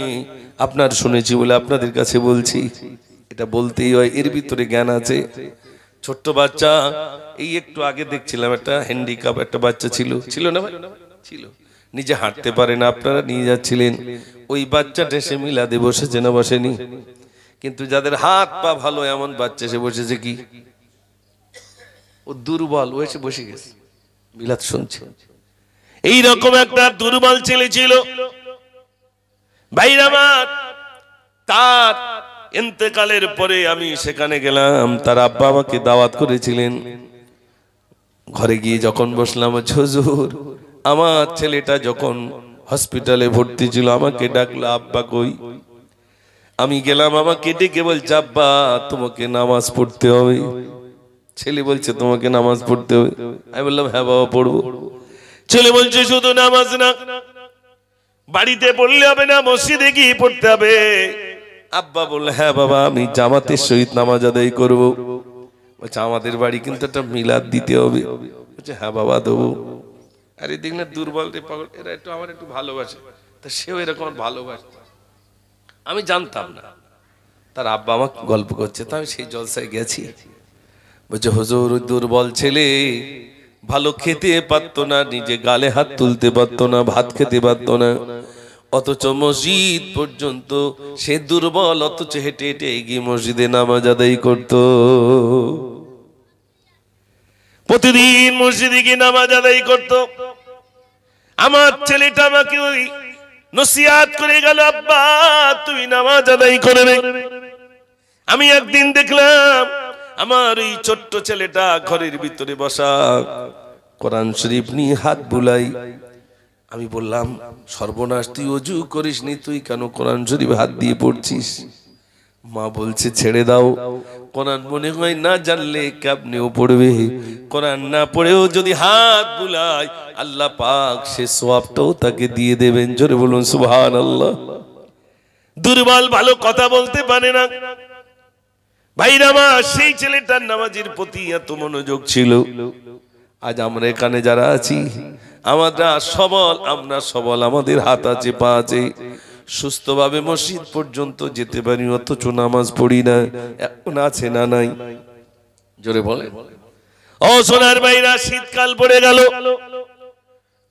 আপনার শুনেছি বলে আপনাদের কাছে বলছি। এটা বলতেই হয়, এর ভিতরে জ্ঞান আছে। ছোট্ট বাচ্চা, এই একটু আগে দেখছিলাম একটা হ্যান্ডিক্যাপ একটা বাচ্চা ছিল না ভাই, ছিল, নিজে হাঁটতে পারে না, আপনারা নিয়ে যাচ্ছিলেন। ওই বাচ্চাটা এসে মিলাদে বসেছে না বসেনি? কিন্তু যাদের হাত পা ভালো এমন বাচ্চা এসে বসেছে কি, ও দুর্বল, ও এসে বসে গেছে, মিলাদ শুনছে। এইরকম একটা দুর্বল ছেলে ছিল ভাইরা আমার, তার ইন্তেকালের পরে আমি সেখানে গেলাম, তার আব্বা আমাকে দাওয়াত করেছিলেন। ঘরে গিয়ে যখন বসলাম, হুজুর আমার ছেলেটা যখন হসপিটালে ভর্তি ছিল আমাকে ডাকলো, আব্বা কই? আমি গেলাম, আমাকে ডেকে বলছে, আব্বা তোমাকে নামাজ পড়তে হবে। ছেলে বলছে তোমাকে নামাজ পড়তে হবে। আমি বললাম হ্যাঁ বাবা পড়বো। ছেলে বলছে শুধু নামাজ না, বাড়িতে পড়লে হবে না, মসজিদে গিয়ে পড়তে হবে। আব্বা বলল হ্যাঁ বাবা আমি জামাতের সহিত নামাজ আদায় করবো। বলছে আমাদের বাড়ি কিন্তু একটা মিলাদ দিতে হবে। বলছে হ্যাঁ বাবা দেবো। আরে দেখ না দুর্বল রে পাগল, এরা একটু আমার একটু ভালোবাসে, তা সেও এরকম ভালোবাসে, আমি জানতাম না। তার আব্বা আমাকে গল্প করছে, তো আমি সেই জলসায় গেছি। বলছে হুজুর দুর্বল ছেলে, ভালো খেতে পারতো না, নিজে গালে হাত তুলতে পারতো না, ভাত খেতে পারতো না, অথচ মসজিদ পর্যন্ত সে দুর্বল, অথচ হেঁটে হেঁটে এগিয়ে মসজিদে নামাজ আদায় করতো। প্রতিদিন মসজিদে গিয়ে নামাজ আদায় করতো। আমার ছেলেটা আমাকে ওই নসিহত করে গেল, আব্বা তুই নামাজ আদায় করবে। আমি একদিন দেখলাম আমার এই ছোট্ট ছেলেটা ঘরের ভিতরে বসা, কোরআন শরীফ নিয়ে হাত বুলাই। আমি বললাম সর্বনাশ, তুই অজু করিসনি, তুই কেন কোরআন শরীফ হাত দিয়ে পড়ছিস? মা বলছে ছেড়ে দাও, কোরআন মনে হয় না জানলে কেমনেও পড়বে, কোরআন না পড়েও যদি হাত বুলায় আল্লাহ পাক সে সওয়াবটাও তাকে দিয়ে দেবেন। জোরে বলুন সুবহানাল্লাহ। দুর্বল ভালো কথা বলতে পারে না ভাইরা আমার, সেই ছেলেটার নামাজের প্রতি এত মনোযোগ ছিল। আজ আমরা এখানে যারা আছি আমরা সবল, আমাদের হাত আছে পা আছে, সুস্থভাবে মসজিদ পর্যন্ত যেতে পারি, অথচ নামাজ পড়ি না। এখন আছে না নাই? জোরে বলে। ও সোনার ভাইরা, শীতকাল পড়ে গেল,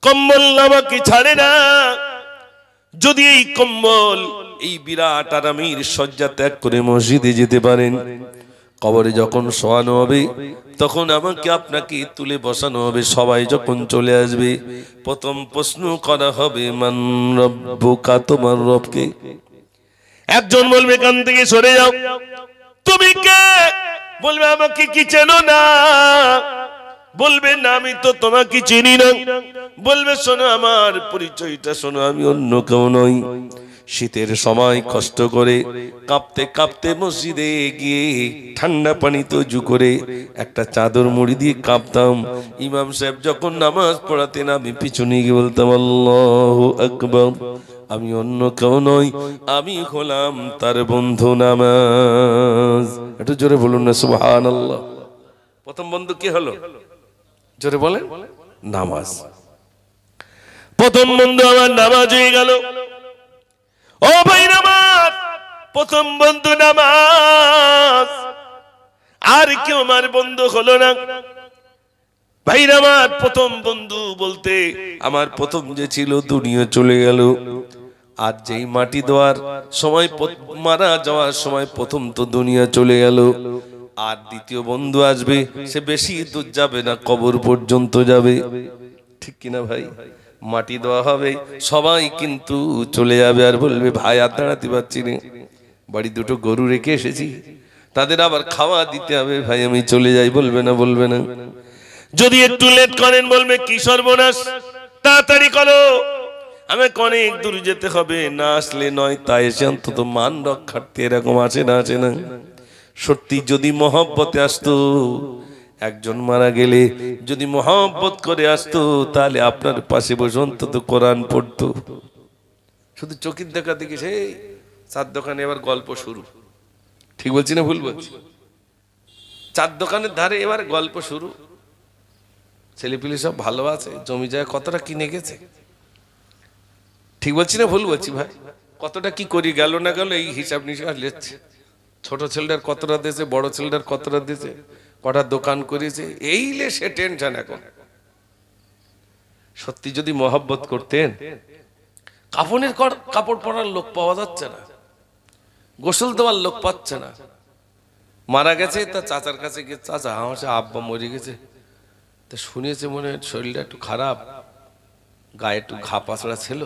কম্বল আমাকে ছাড়ে না। যদি এই কম্বল, এই বিরাট আরামের শয্যা ত্যাগ করে মসজিদে যেতে পারেন, কবরে যখন শোয়ানো হবে তখন আমাকে আপনাকে তুলে বসানো হবে। সবাই যখন চলে আসবে প্রথম প্রশ্ন করা হবে মান রব্বুকা, তোমার রবকে। একজন বলবে কান থেকে সরে যাও, তুমি কে? বলবে আমাকে কি চেনো না? বলবে না আমি তো তোমাকে চিনি না। বলবে শোনো আমার পরিচয়টা শোনো, আমি অন্য কেউ নই। শীতের সময় কষ্ট করে কাঁপতে কাঁপতে মসজিদে গিয়ে ঠান্ডা পানি তো উজু করে একটা চাদর মুড়ি দিয়ে কাঁপতাম। ইমাম সাহেব যখন নামাজ পড়াতেন আমি পিছনে গিয়ে বলতাম আল্লাহু আকবার। আমি অন্য কেউ নই, আমি হলাম তার বন্ধু নামাজ। একটু জোরে বলুন না সুবহানাল্লাহ। প্রথম বন্ধু কি হলো? জোরে বলেন। নামাজ। প্রথম বন্ধু আমার নামাজ হয়ে গেল। ও ভাই নামাজ, প্রথম বন্ধু নামাজ। আর কেউ আমার বন্ধু হলো না। ভাই আমার প্রথম বন্ধু বলতে আমার প্রথম যে ছিল দুনিয়া চলে গেল। আর যেই মাটি দেওয়ার সময়, মারা যাওয়ার সময় প্রথম তো দুনিয়া চলে গেল। আর দ্বিতীয় বন্ধু আসবে, সে বেশি দূর যাবে না, কবর পর্যন্ত যাবে। ঠিক কিনা ভাই? মাটি দেওয়া হবে, সবাই কিন্তু চলে যাবে আর বলবে ভাই আর দাঁড়াতে পারছি না, বাড়ি দুটো গরু রেখে এসেছি, তাদের আবার খাওয়া দিতে হবে, ভাই আমি চলে যাই। বলবে না? বলবে না? যদি একটু লেট করেন বলবে কি সর্বনাশ, তাড়াতাড়ি করো, আমাকে অনেক দূর যেতে হবে, না আসলে নয়। তাই এসে অন্তত মান রক্ষার্থে। এরকম আছে না? আছে না? সত্যি যদি মহব্বতে আসতো, একজন মারা গেলে যদি মহব্বত করে আসতো, তাহলে আপনার পাশে বসে অন্তত কোরআন পড়তো। শুধু চোখের দেখা দেখে সেই চার দোকানে এবার গল্প শুরু। ঠিক বলছি না ভুল বলছি? চার দোকানের ধারে এবার গল্প শুরু। ছেলেপিলে সব ভালো আছে, জমি জায়গা কতটা কিনে গেছে। ঠিক বলছি না ভুল বলছি ভাই? কতটা কি করি গেল না গেল এই হিসাব নিকাশ লেচ্ছে। ছোট ছেলেটার কতটা দিয়েছে, বড় ছেলেটার কতটা দিয়েছে, কটা দোকান করেছে, এইলে সে টেনশন এখন। সত্যি যদি মহব্বত করতেন, কাফনের কাপড় পরার লোক পাওয়া যাচ্ছে না, গোসল দেওয়ার লোক পাচ্ছে না। মারা গেছে, তার চাচার কাছে গিয়ে চাচা আমার আব্বা মরে গেছে, তা শুনেছে মনে হয় শরীরটা একটু খারাপ, গায়ে একটু ঘা পাচড়া ছিল।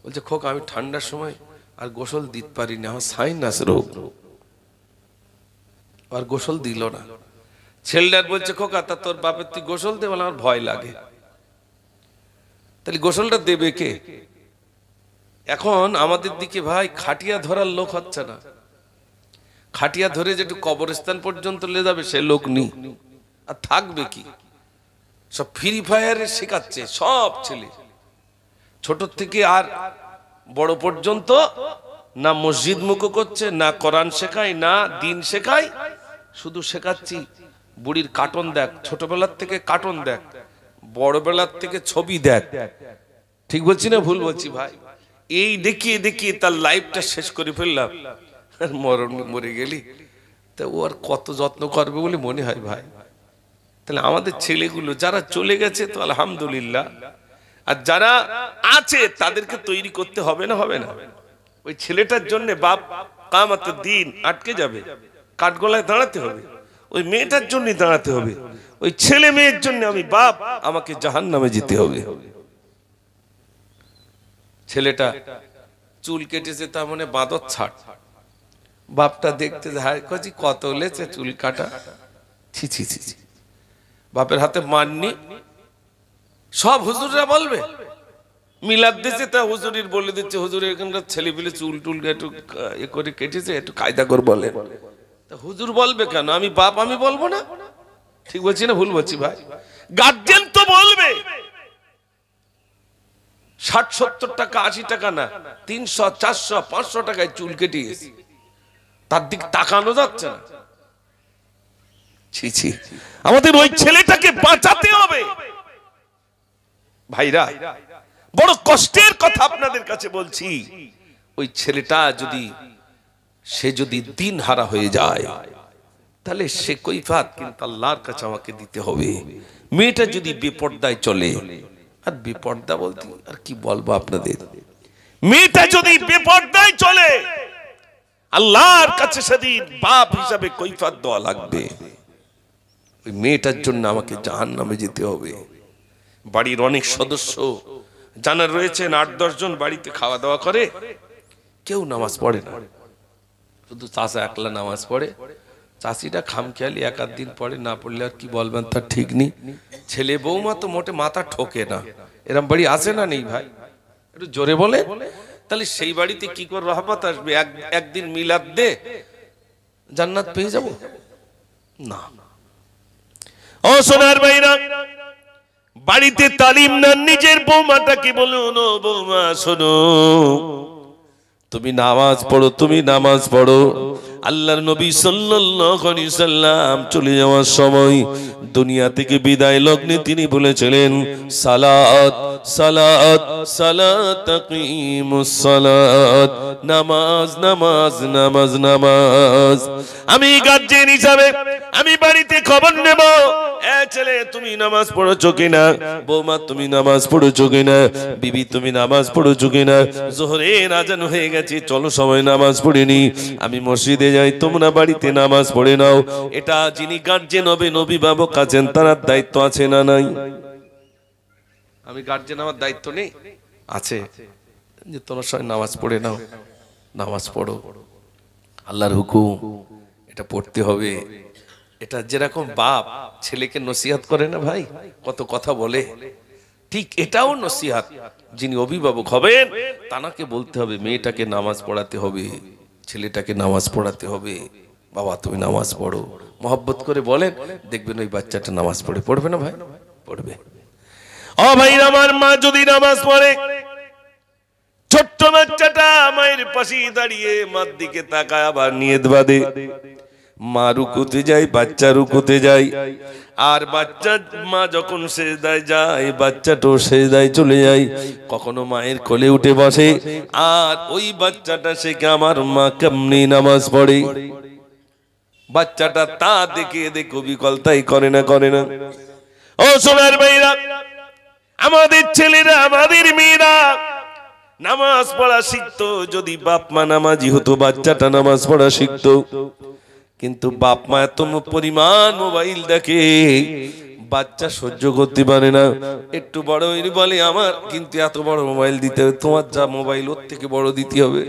বলছে খোক আমি ঠান্ডার সময় আর গোসল দিতে পারিনি, আমার সাইনাস রোগ। আর গোসল দিল না। ছেলেটার বলছে খোকা তা তোর বাপের তুই গোসল দে, বলে আমার ভয় লাগে। তাহলে গোসলটা দেবে কে? এখন আমাদের দিকে ভাই খাটিয়া ধরার লোক হচ্ছে না। খাটিয়া ধরে যেটু কবরস্থান পর্যন্ত লে যাবে সে লোক নেই। আর থাকবে কি? সব ফ্রি ফায়ারে শেখাচ্ছে সব ছেলে, ছোট থেকে আর বড় পর্যন্ত। না মসজিদ মুখো করছে, না কোরআন শেখায়, না দিন শেখায়, শুধু শেখাচ্ছি বুড়ির কার্টুন দেখ, ছোটবেলার থেকে কার্টুন দেখ, বড়বেলার থেকে ছবি দেখ। ঠিক বলছি না ভুল বলছি ভাই? এই দেখিয়ে দেখিয়ে তার লাইফটা শেষ করে ফেললাম। মরে গেলি তা ও আর কত যত্ন করবে বলে মনে হয় ভাই? তাহলে আমাদের ছেলেগুলো যারা চলে গেছে তো আলহামদুলিল্লাহ, আর যারা আছে তাদেরকে তৈরি করতে হবে না? হবে না? ওই ছেলেটার জন্য বাপ কিয়ামতের দিন আটকে যাবে, কাঠগোলায় দাঁড়াতে হবে। ওই মেয়েটার জন্য দাঁড়াতে হবে। ওই ছেলে মেয়ের জন্য আমি বাপ, আমাকে জাহান্নামে যেতে হবে। ছেলেটা চুল কেটেছে, তার মানে বাঁদর ছাড়। বাপটা দেখতে যায় কত লেছে চুল কাটা, ছি ছি ছি। বাপের হাতে মাননি। সব হুজুররা বলবে মিলাদ দিচ্ছে, তা হুজুরির বলে দিচ্ছে হুজুরের এখানকার ছেলে পিলে চুল টুল একটু এ করে কেটেছে, একটু কায়দা করে বলে। তা হুজুর বলবে কেন? আমি বাপ, আমি বলবো না? ঠিক বলছি না ভুল বলছি ভাই? গার্জিয়ান তো বলবে। 60-70 টাকা 80 টাকা না, 300 400 500 টাকায় চুল কেটে গেছে, তার দিক তাকানো যাচ্ছে না। ছি ছি। আমাদের ওই ছেলেটাকে বাঁচাতে হবে ভাইরা। বড় কষ্টের কথা আপনাদের কাছে বলছি। ওই ছেলেটা যদি দিন হারা হয়ে যায়, তাহলে সে কৈফিয়ত কিন্তু আল্লাহর কাছে আমাকে দিতে হবে। মেয়েটা যদি বেপরদায় চলে, আর বেপরদা বলতে আর কি বলবো আপনাদের, মেয়েটা যদি বেপরদায় চলে, আল্লাহর কাছে সেদিন বাপ হিসাবে কৈফিয়ত দেওয়া লাগবে। ওই মেয়েটার জন্য আমাকে জাহান্নামে যেতে হবে। বাড়ির অনেক সদস্য জানা রয়েছেন, 8-10 জন বাড়িতে খাওয়া দাওয়া করে, কেউ নামাজ পড়ে না, শুধু চাচা একলা নামাজ পড়ে। চাষিটা খামখেয়ালি, এক আধ দিন পরে না পড়লে আর কি বলবেন তার ঠিক নেই। ছেলে বৌমা তো মোটে মাথা ঠোকে না, এরম বাড়ি আসে না নেই ভাই? একটু জোরে বলে। তাহলে সেই বাড়িতে কি করে রহমত আসবে? একদিন মিলাদ দে জান্নাত পেয়ে যাব না। ও সোনার ভাইরা, বাড়িতে তালিম না, নিজের বৌমাটাকে বলুন, ও বৌমা শোনো, তুমি নামাজ পড়ো, তুমি নামাজ পড়ো। আল্লাহর নবী সাল্লাল্লাহু আলাইহি সাল্লাম চলে যাওয়ার সময় দুনিয়া থেকে বিদায় লগ্নে তিনি বলেছিলেন, সালাত সালাত সালাত তাকিমুস সালাত, নামাজ নামাজ নামাজ নামাজ। আমি গার্জিয়ান হিসাবে আমি বাড়িতে খবর নেব, এ ছেলে তুমি নামাজ পড়েছো কিনা, বৌমা তুমি নামাজ পড়েছো কিনা, বিবি তুমি নামাজ পড়েছো কিনা, যোহরের আজান হয়ে গেছে, চলো সবাই নামাজ পড়িনি, আমি মসজিদে যাই, তোমরা বাড়িতে নামাজ পড়ে নাও। এটা যিনি গার্জেন হবে, অভিভাবক আছেন, তার দায়িত্ব আছে না নাই? আমি গার্জেন, আমার দায়িত্ব নেই? আছে, যে তোমরা সবাই নামাজ পড়ে নাও, নামাজ পড়ো, আল্লাহর হুকুম, এটা পড়তে হবে। এটা যেরকম বাপ ছেলেকে নসিহত করে না ভাই, কত কথা বলে, ঠিক এটাও নসিহত। যিনি অভিভাবক হবেন তাকে বলতে হবে, মেয়েটাকে নামাজ পড়াতে হবে, ছেলেটাকে নামাজ পড়াতে হবে, বাবা তুমি নামাজ পড়ো, মহব্বত করে বলেন, দেখবেন ওই বাচ্চাটা নামাজ পড়ে। পড়বে না ভাই? পড়বে। ও ভাই, আমার মা যদি নামাজ পড়ে, ছোট্ট বাচ্চাটা মায়ের পাশে দাঁড়িয়ে মার দিকে তাকায়, আবার নিয়ত বাঁধে, মা রুকুতে যায়, বাচ্চা রুকুতে যায়, আর বাচ্চা মা যখন সেজদায় যায়, বাচ্চাটাও সেজদায় চলে যায়, কখনো মায়ের কোলে উঠে বসে, আর ওই বাচ্চাটা শেখে আমার মা কেমনি নামাজ পড়ে। বাচ্চাটা তা দেখে দেখো বিকলতাই করে না, করে না? ও সোনার ভাইরা, আমাদের ছেলেরা, আমাদের মেয়েরা নামাজ পড়া শিখতো, যদি বাপ মা নামাজি হতো, বাচ্চাটা নামাজ পড়া শিখতো। কিন্তু বাপ মা এত পরিমাণ মোবাইল দেখে, বাচ্চা সহ্য করতে পারে না। একটু বড় হইলে বলে, আমার কিন্তু এত বড় মোবাইল দিতে হবে, তোমার যা মোবাইল ওর থেকে বড় দিতে হবে।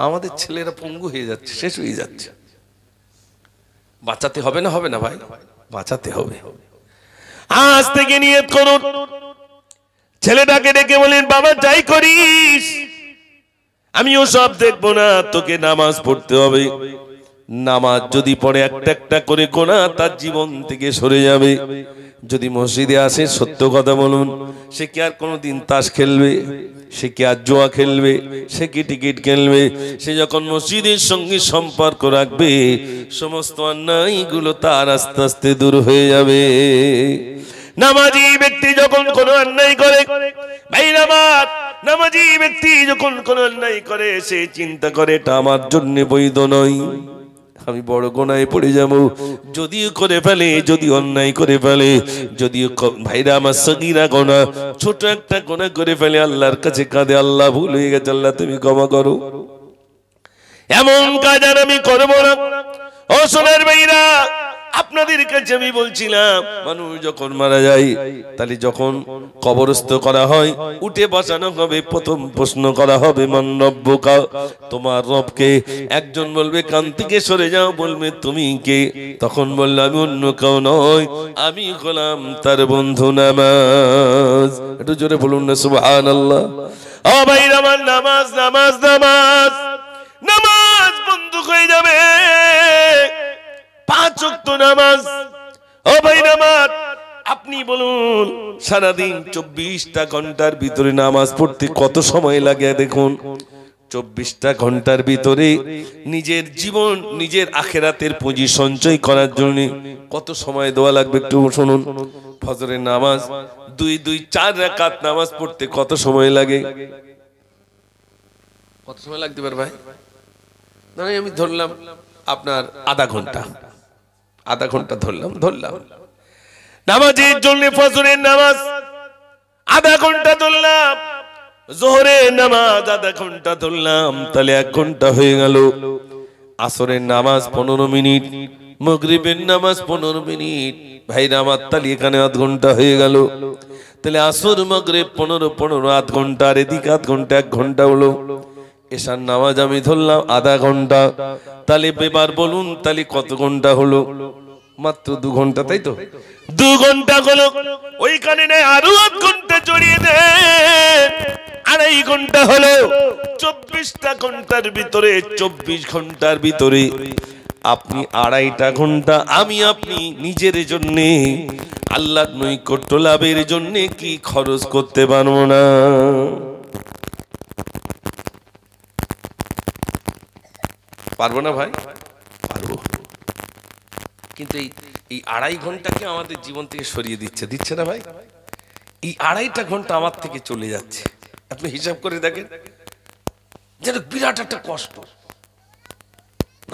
আমাদের ছেলেরা পঙ্গু হয়ে যাচ্ছে, শেষ হয়ে যাচ্ছে। বাঁচাতে হবে না? হবে না ভাই? বাঁচাতে হবে। আজ থেকে নিয়ত করুন, ছেলেটাকে ডেকে বলেন, বাবা যাই করিস আমিও সব দেখবো না, তোকে নামাজ পড়তে হবে। নামাজ যদি পড়ে একটা একটা করে গোনা তার জীবন থেকে সরে যাবে। যদি মসজিদে আসে, সত্য কথা বলুন, সে কি আর কোনোদিন তাস খেলবে? সে কি আর জুয়া খেলবে? সে কি টিকিট খেলবে? সে যখন মসজিদের সঙ্গে সম্পর্ক রাখবে, সমস্ত অন্যায়গুলো তার আস্তে আস্তে দূর হয়ে যাবে। নামাজি ব্যক্তি যখন কোনো অন্যায় করে, ভাইরা আমার, নামাজি ব্যক্তি যখন কোনো অন্যায় করে, সে চিন্তা করে এটা আমার জন্য বৈধ নয়, আমি বড় গোনায় পড়ে যাব। যদিও করে ফেলে, যদি অন্যায় করে ফেলে, যদিও ভাইরা আমার সগীরা গোনা, ছোট একটা গোনা করে ফেলে, আল্লাহর কাছে কাঁদে, আল্লাহ ভুল হয়ে গেছে, আল্লাহ তুমি ক্ষমা করো, এমন কাজ আর আমি করবো না। ও সোনার ভাইরা, আপনাদের কাছে আমি বলছিলাম, মানুষ যখন মারা যায়, তাহলে যখন কবরস্থ করা হয়, উঠে বসানো হবে, প্রথম প্রশ্ন করা হবে, মান রব্বুকা, তোমার রবকে। একজন বলবে কান থেকে সরে যাও, বলবে তুমি কে? তখন বললে আমি অন্য কেউ নয়, আমি হলাম তার বন্ধু নামাজ। একটু জোরে বলুন না সুবহানাল্লাহ। ও ভাই, আমার নামাজ নামাজ নামাজ নামাজ বন্ধ হয়ে যাবে। 5 ওয়াক্ত নামাজ। ও ভাই, নামাজ আপনি বলুন, সারাদিন 24টা ঘন্টার ভিতরে নামাজ পড়তে কত সময় লাগে? দেখুন, 24টা ঘন্টার ভিতরে নিজের জীবন, নিজের আখিরাতের পুঁজি সঞ্চয় করার জন্য কত সময় দেওয়া লাগবে একটু শুনুন। ফজরের নামাজ 2-4 রাকাত নামাজ পড়তে কত সময় লাগে? কত সময় লাগতে পারে ভাই? না, আমি ধরলাম আপনার আধা ঘন্টা ধরলাম। নামাজের জন্য ফজরের নামাজ আধা ঘন্টা ধরলাম, যোহরের নামাজ আধা ঘন্টা ধরলাম, তাহলে 1 ঘন্টা হয়ে গেল। আসরের নামাজ 15 মিনিট, মাগরিবের নামাজ 15 মিনিট, ভাইরা আমার, তাহলে এখানে আধ ঘন্টা হয়ে গেল। তাহলে আসর মাগরিব 15 আধ ঘন্টা, আর এদিকে আধ ঘন্টা, 1 ঘন্টা হলো। এশার নামাজ আমি ধরলাম আধা ঘন্টা, তাহলে এবার বলুন তাহলে কত ঘন্টা হলো? মাত্র 2 ঘন্টা, তাই তো? 2 ঘন্টা হলো, ওইখানে নেই আরো 1 ঘন্টা জড়িয়ে দেন, 2.5 ঘন্টা হলো। 24টা ঘন্টার ভিতরে 24 ঘন্টার ভিতরে আপনি 2.5টা ঘন্টা আমি আপনি নিজের জন্য আল্লাহর নৈকট্য লাভের জন্য কি খরচ করতে পারবো না? পারবো না ভাই? পারবো। কিন্তু এই 2.5 ঘন্টাকে আমাদের জীবন থেকে সরিয়ে দিচ্ছে না ভাই? এই 2.5টা ঘন্টা আমার থেকে চলে যাচ্ছে, আপনি হিসাব করে দেখেন, যেন বিরাট একটা কষ্ট।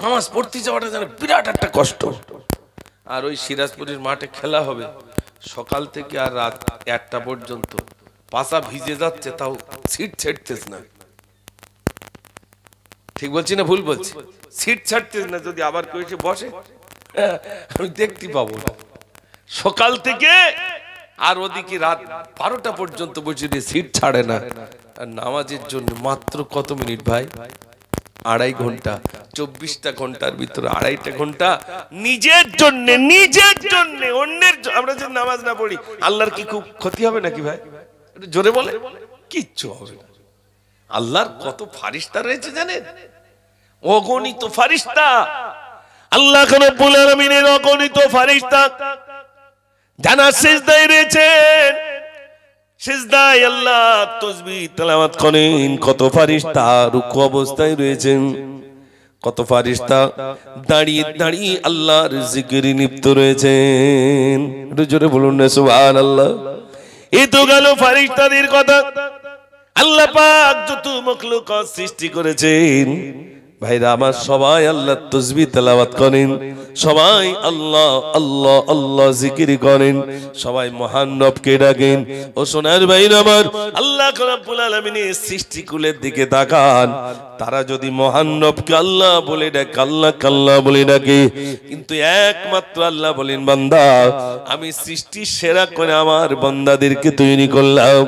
নামাজ পড়তে যাওয়াটা যেন বিরাট একটা কষ্ট। আর ওই সিরাজপুরের মাঠে খেলা হবে সকাল থেকে আর রাত 1টা পর্যন্ত, পাছা ভিজে যাচ্ছে, তাও সিট ছাড়তেছ না। ঠিক বলছি না ভুল বলছি? সিট ছাড়তেছ না, যদি আবার কেউ এসে বসে আমি দেখতে পাবো না। সকাল থেকে আর ওদিকে রাত 12টা পর্যন্ত বসে দিয়ে সিট ছাড়ে না। আর নামাজের জন্য মাত্র কত মিনিট ভাই? 2.5 ঘন্টা। 24টা ঘন্টার ভিতরে 2.5টা ঘন্টা নিজের জন্য, অন্যের আমরা যদি নামাজ না পড়ি আল্লাহর কি খুব ক্ষতি হবে নাকি ভাই? একটু জোরে বলে। কিচ্ছু হবে না। আল্লাহর কত ফারিস্তা রয়েছে জানেন? অগণিত ফারিস্তা। আল্লাহ রাব্বুল আলামিনের অগণিত ফারিস্তা জানা সিজদায় রয়েছেন। সিজদায় আল্লাহ তাসবিহ তেলাওয়াত করেন। কত ফারিস্তা রুকু অবস্থায় রয়েছেন, কত ফারিস্তা দাঁড়িয়ে দাঁড়িয়ে আল্লাহর জিকিরে লিপ্ত রয়েছেন। একটু জোরে বলুন না সুবহানাল্লাহ। এই তো গেল ফারিস্তাদের কথা। আল্লাহ পাক যত মাখলুকাত সৃষ্টি করেছেন ভাইরা আমার, সবাই আল্লাহর তাসবিহ তেলাওয়াত করেন, সবাই আল্লাহ আল্লাহ আল্লাহ জিকির করেন, সবাই মহান রবকে ডাকেন। ও সোনার ভাইরা আমার, আল্লাহ রাব্বুল আলামিনের সৃষ্টিকুলের দিকে তাকান। তারা যদি মহান রবকে আল্লাহ বলে ডাকে, আল্লাহ কাল্লাহ বলে ডাকে, কিন্তু একমাত্র আল্লাহ বলেন, বান্দা আমি সৃষ্টির সেরা করে আমার বান্দাদেরকে তৈরি করলাম।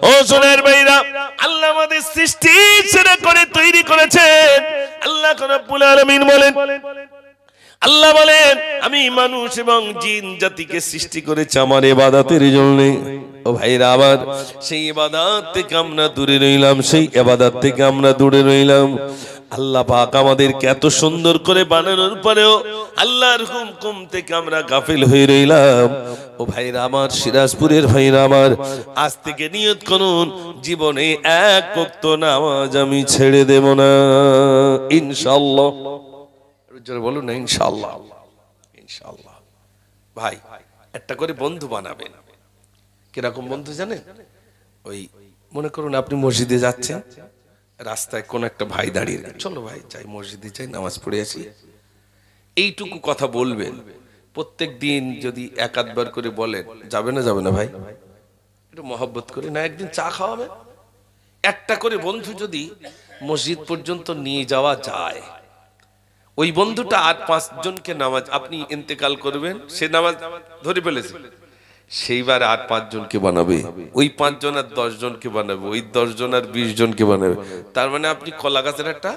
ও সোনার ভাইরা, আল্লাহ আমাদের সৃষ্টির সেরা করে তৈরি করেছেন। আল্লাহ রাব্বুল আলামিন বলেন, আল্লাহ বলেন আমি মানুষ এবং জিন জাতিকে সৃষ্টি করেছি আমার ইবাদতের জন্য। ও ভাইরা আমার, সেই ইবাদত থেকে আমরা দূরে রইলাম, সেই ইবাদত থেকে আমরা দূরে রইলাম। আল্লাহ পাক আমাদেরকে এত সুন্দর করে বানানোর পরেও আল্লাহর হুকুম থেকে আমরা গাফিল হয়ে রইলাম। ও ভাইরা আমার, সিরাজপুরের ভাইরা আমার, আজ থেকে নিয়ত করুন জীবনে 1 ওয়াক্ত নামাজ আমি ছেড়ে দেব না ইনশাআল্লাহ। জোরে বলুন না ইনশাআল্লাহ। ইনশাআল্লাহ। ভাই একটা করে বন্ধু বানাবেন। কিরকম বন্ধু জানেন? ওই মনে করুন আপনি মসজিদে যাচ্ছেন, রাস্তায় কোন একটা ভাই দাঁড়িয়ে, চলো ভাই যাই মসজিদে যাই নামাজ পড়ে আসি, এইটুকু কথা বলবেন। প্রত্যেক দিন যদি 1-8 বার করে বলেন, যাবে না ভাই? একটু মহব্বত করে না, একদিন চা খাওয়াবেন। একটা করে বন্ধু যদি মসজিদ পর্যন্ত নিয়ে যাওয়া যায়, ওই বন্ধুটা আর 5 জনকে নামাজ, আপনি ইন্তেকাল করবেন, সে নামাজ ধরে ফেলেছে, সেইবার আর 5 জনকে বানাবে, ওই 5 জন আর 10 জনকে বানাবে, ওই 10 জন আর 20 জনকে বানাবে। তার মানে আপনি কলা গাছের একটা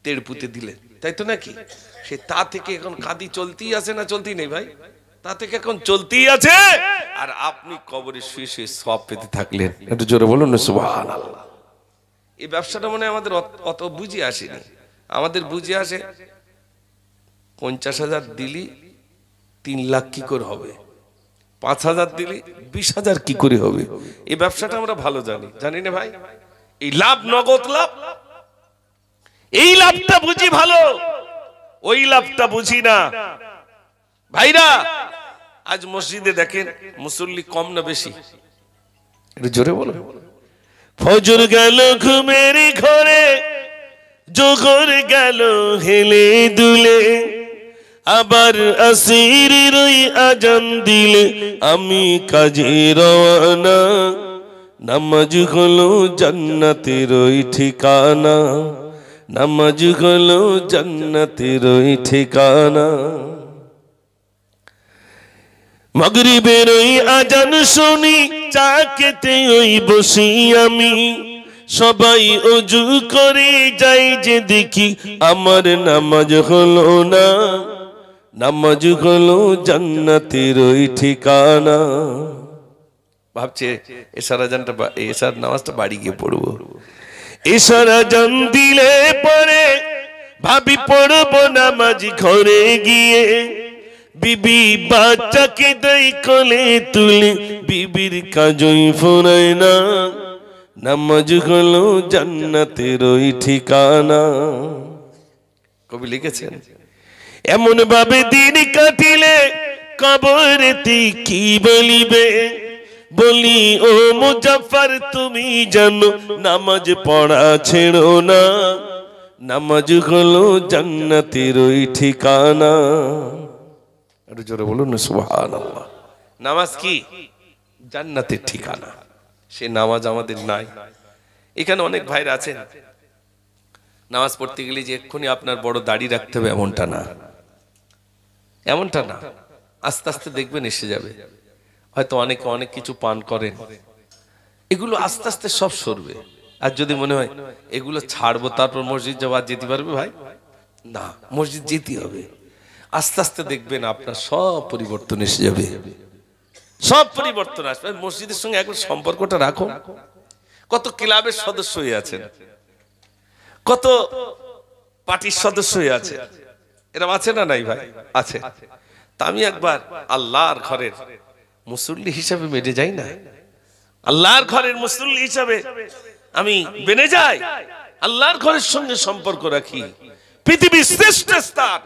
তেড় পুঁতে দিলেন, তাই তো নাকি? সে তা থেকে এখন কাঁদি চলতেই আছে না চলতেই নেই ভাই? তা থেকে এখন চলতেই আছে, আর আপনি কবরে শুয়ে শুয়ে সওয়াব পেতে থাকলেন। একটু জোরে বলুন না সুবহানাল্লাহ। এই ব্যবসাটা মনে আমাদের অত বুঝে আসেনি। আমাদের বুঝে আসে 50,000 দিলি 3 লাখ কি করে হবে, 5,000 দিলি 20,000 কি করে হবে। এই ব্যবসাটা আমরা ভালো জানি না ভাই। এই লাভ নগদ লাভ, এই লাভটা বুঝি ভালো, ওই লাভটা বুঝি না। ভাইরা আজ মসজিদে দেখেন মুসল্লি কম না বেশি? একটু জোরে বলো। ফজর গেল ঘুমের ঘরে, জোহর গেল হেলে দুলে, আবার আসিরের ওই আজান দিলে আমি কাজে রওনা। নামাজ হলো জান্নাতের ওই ঠিকানা, নামাজ হলো জান্নাতের ওই ঠিকানা। মাগরিবের ওই আজান শুনি চা খেতে ওই বসি আমি, সবাই ওযু করে যাই যে দেখি আমার নামাজ হলো না, নামাজ হলো জান্নাতের ওই ঠিকানা। ভাবছে এশার আজানটা, এশার নামাজটা বাড়ি গিয়ে পড়বো। এশার আজান দিলে পরে ভাবি পড়বো নামাজ ঘরে গিয়ে। বিবি বাচ্চাকে দেই কোলে তুলে, বিবির কাজই ফুরায় না, নামাজ হলো জান্নাতের ওই ঠিকানা। কবি লিখেছেন এমন ভাবে দিন কাটিলে কবরেতে কি বলিবে। বলি ও মুজাফফর তুমি জানো নামাজ পড়া ছেড়ো না, নামাজ হলো জান্নাতের ওই ঠিকানা। একটু জোরে বলুন না সুবহানাল্লাহ। নামাজ কি? জান্নাতের ঠিকানা। সে নামাজ আমাদের নাই। এখানে অনেক ভাইরা আছেন নামাজ পড়তে গেলে যে এক্ষুনি আপনার বড় দাড়ি রাখতে হবে এমনটা না, এমনটা না। আস্তে আস্তে দেখবেন এসে যাবে। হয়তো অনেকে অনেক কিছু পান করেন, এগুলো আস্তে আস্তে সব সরবে। আর যদি মনে হয় এগুলো ছাড়বো তারপর মসজিদ যাওয়া, যেতে পারবে ভাই? না, মসজিদ যেতে হবে। আস্তে আস্তে দেখবেন আপনার সব পরিবর্তন এসে যাবে, সব পরিবর্তন আসবে। মসজিদের সঙ্গে একবার সম্পর্কটা রাখো। কত ক্লাবের সদস্য হয়ে আছেন, কত পার্টির সদস্য হয়ে আছে, এরকম আছে না নাই ভাই? আছে। তা আমি একবার আল্লাহর ঘরের মুসল্লি হিসাবে বেড়ে যাই না, আল্লাহর ঘরের মুসল্লি হিসাবে আমি বেড়ে যাই, আল্লাহর ঘরের সঙ্গে সম্পর্ক রাখি। পৃথিবীর শ্রেষ্ঠ স্থান,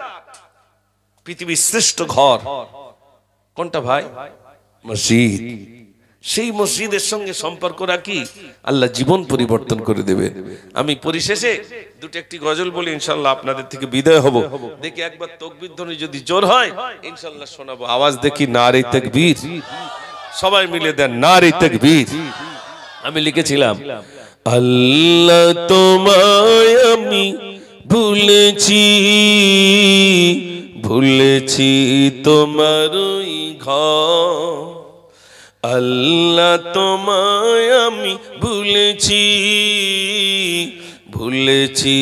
পৃথিবীর শ্রেষ্ঠ ঘর কোনটা ভাই? মসজিদ। সেই মসজিদের সঙ্গে সম্পর্ক রাখি, আল্লাহ জীবন পরিবর্তন করে দেবে। আমি পরিশেষে দুটো একটি গজল বলি, ইনশাআল্লাহ আপনাদের থেকে বিদায় হব। দেখি একবার তাকবীর ধ্বনি যদি জোর হয় ইনশাআল্লাহ শোনাবো। আওয়াজ দেখি নারে তাকবীর, সবাই মিলে দেন নারে তাকবীর। আমি লিখেছিলাম আল্লাহ তোমায় আমি ভুলেছি, ভুলেছি তোমারই ঘর। আল্লাহ তোমায় আমি ভুলেছি, ভুলেছি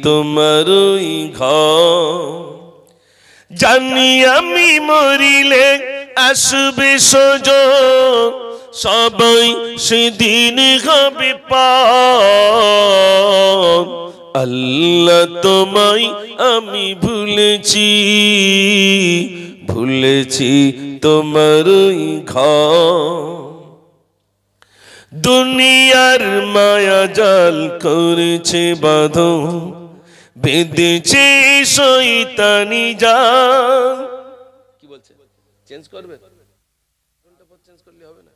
তোমারই ঘর। জানি আমি মরিলে আসবে সজন, সবাই সেদিন হবে পার। আল্লাহ তোমায় আমি ভুলেছি, ভুলেছি তোমারই ঘর। দুনিয়ার মায়া জাল করেছে বাঁধন, বেঁধেছে শয়তানি জাল। কি বলছে? চেঞ্জ করবে? চেঞ্জ করলে হবে না।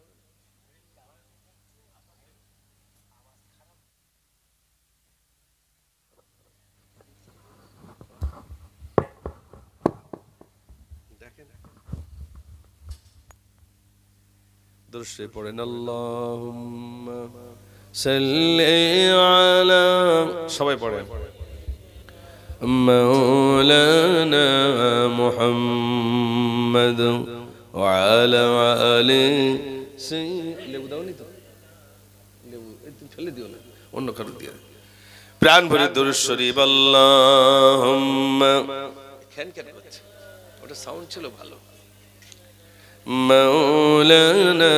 দরুদ পড়েন আল্লাহুম্মা সাল্লি আলা, সবাই পড়েন মাওলানা মুহাম্মদ ওয়া আলা আলি। লেবু দাওনি তো? লেবু একটু ফেলে দিও না, অন্য কারো দিয়ে। প্রাণ ভরে দরুদ শরীফ আল্লাহুম্মা। খ্যান খ্যান করছে, ওটা সাউন্ড ছিল ভালো। مولانا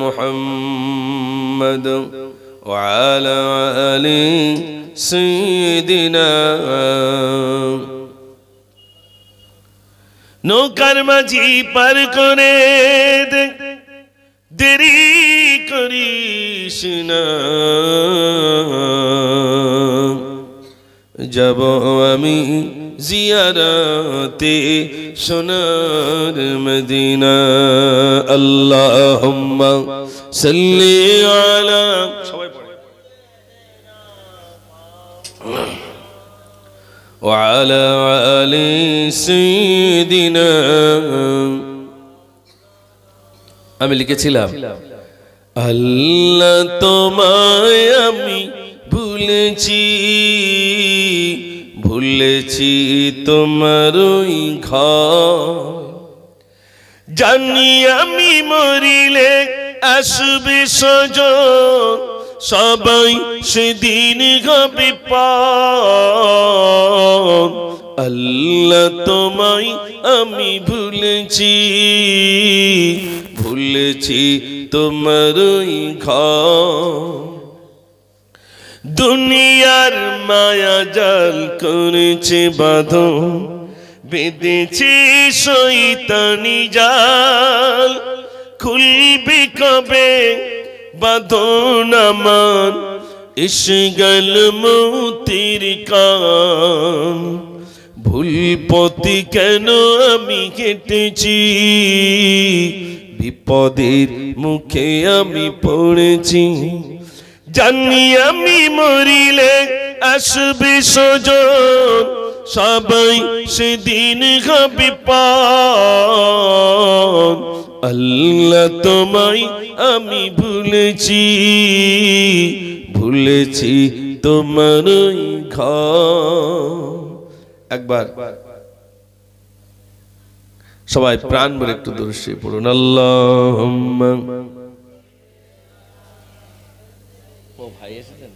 محمد وعلى آل سيدنا। নৌকার মাঝি পার করে দেরি করিস না, যাব আমি জিয়ারতে সোনার মদিনা। আল্লাহুম্মা সাল্লি আলা, সবাই পড়ে, ওয়া আলা আলি সাইয়্যিদিনা। আমি লিখেছিলাম আল্লাহ তোমায় আমি ভুলেছি, ভুলেছি তোমারই ঘর। জানি আমি মরিলে আসবে সজন, সবাই সেদিন হবে পার। আল্লাহ তোমায় আমি ভুলেছি, ভুলেছি তোমারই ঘর। দুনিয়ার মায়া জাল করেছে বাঁধন, বেঁধেছে শয়তানি জাল। খুলবে কবে বাঁধন আমার, এসে গেল মৌতের কান। ভুল পথে কেন আমি কেটেছি, বিপদের মুখে আমি পড়েছি। জানি আমি মরিলে আসবে স্বজন, সবাই সেদিন হবে পার। আল্লাহ তোমায় আমি ভুলেছি, ভুলেছি তোমারই ঘর। একবার সবাই প্রাণ ভরে একটু দর্শে পড়ুন আল্লাহুম্মা। ও ভাই এসেছেন?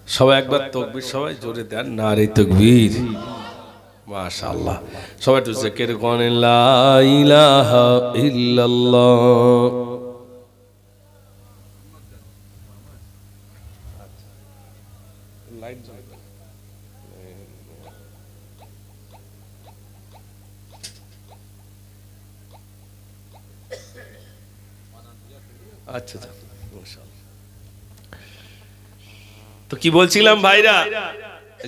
সবাই একবার তাকবীর, সবাই জোরে দেন নারে তাকবীর। মাশাআল্লাহ। সবাই একটু জিকির করেন লা ইলাহা ইল্লাল্লাহ। লাইট জ্বলবে। আচ্ছা আচ্ছা, মাশাআল্লাহ। তো কি বলছিলাম ভাইরা,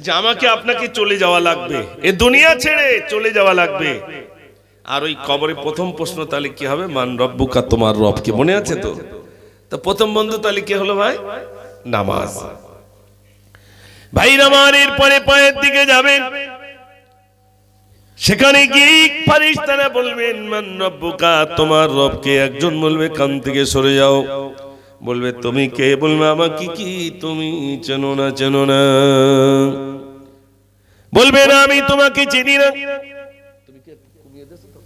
যে আমাকে আপনাকে চলে যাওয়া লাগবে, এই দুনিয়া ছেড়ে চলে যাওয়া লাগবে। আর ওই কবরে প্রথম প্রশ্ন তাহলে কি হবে, মান রব্বুকা, তোমার রব কে, মনে আছে তো? তো প্রথম বন্ধু তাহলে কি হলো ভাই? নামাজ। ভাইরা আমার এরপরে পায়ের দিকে যাবেন, সেখানে গিয়ে ফেরেশতারা বলবেন মান রব্বুকা, তোমার রব কে। একজন বলবে কান থেকে সরে যাও, বলবে তুমি কে? বলবে আমাকে কি তুমি চেনো না? চেনো না। বলবে না আমি তোমাকে চিনি না। তুমি কে? কমিয়ে দেছো তো?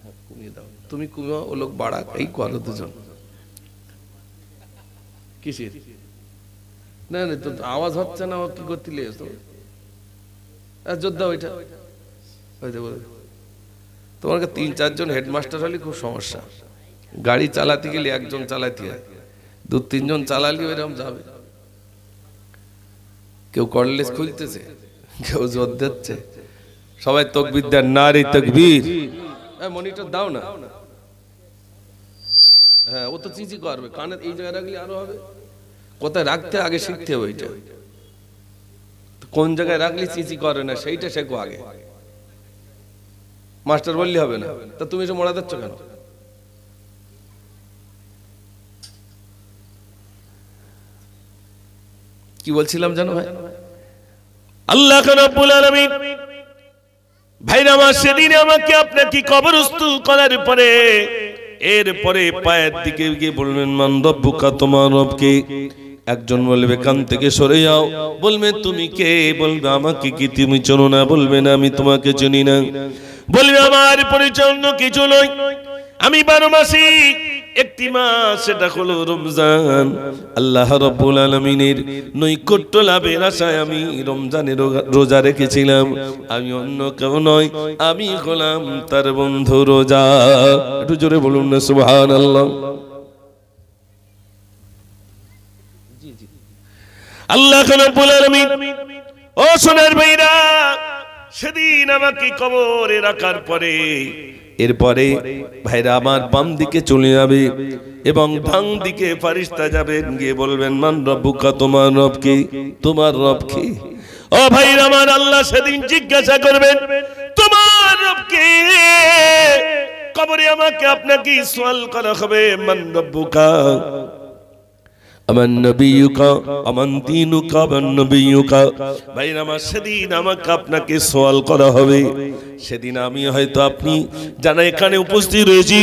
হ্যাঁ কমিয়ে দাও, তুমি কমিয়ে, ও লোক বাড়া এই করো দুজন। কিসের? না না তো আওয়াজ হচ্ছে না, ও কি করতে লেগেছো? যোদ্ধা ওইটা তোমার ৩-৪ জন হেডমাস্টার হলে খুব সমস্যা। গাড়ি চালাতে গেলে একজন চালাতে হয়, ২-৩ জন চালালে ওইরকম যাবে। কেউ কর্ডলেস খুলতেছে, কেউ জোর দিচ্ছে। সবাই তাকবীর দেন নারে তাকবীর। মনিটর দাও না। হ্যাঁ ও তো চিচি করবে, কানের এই জায়গায় রাখলে আরো হবে। কোথায় রাখতে আগে শিখতে হবে, ওইটা কোন জায়গায় রাখলে চিচি করে না সেইটা শেখো আগে। মাস্টার বললে হবে না। তা তুমি এসে মরা দিচ্ছ কেন? কি বলছিলাম জানো ভাই? আল্লাহ রাব্বুল আলামিন ভাইরা আমার সেদিন আমাকে আপনাকে কবরস্থ করার পরে এরপরে পায়ের দিকে গিয়ে বলবেন মান রব্বুকা, তোমার রব কে। একজন বলবে কান থেকে সরে যাও, বলবে তুমি কে? বলবে আমাকে কি তুমি চেনো না? বলবে না আমি তোমাকে চিনি না। বলবে আমার পরিচয় অন্য কিছু নয়, আমি 12 মাসে একটি মাস, সেটা হলো রমজান। আল্লাহ রাব্বুল আলামিনের নৈকট্য লাভের আশায় আমি রমজানের রোজা রেখেছিলাম। আমি অন্য কেউ নয়, আমি হলাম তার বন্ধু রোজা। একটু জোরে বলুন না সুবহানাল্লাহ। আল্লাহ রাব্বুল আলামিন, ও সোনার ভাইরা, সেদিন আমাকে কবরে রাখার পরে এরপরে ভাইরা আমার বাম দিকে চলে যাবে এবং ডান দিকে ফেরেশতা যাবেন, গিয়ে বলবেন মান রব্বুকা, তোমার রব কে? তোমার রব কে? ও ভাইরা আমার, আল্লাহ সেদিন জিজ্ঞাসা করবেন তোমার রব কে? কবরে আমাকে আপনাকে সওয়াল করা হবে মান রব্বুকা, আমান নবিয়ুকা আমান দীনুকা আমান নবিয়ুকা। ভাই আমার সেদিন আমাকে আপনাকে সওয়াল করা হবে। সেদিন আমি হয়তো আপনি যারা এখানে উপস্থিত রয়েছি,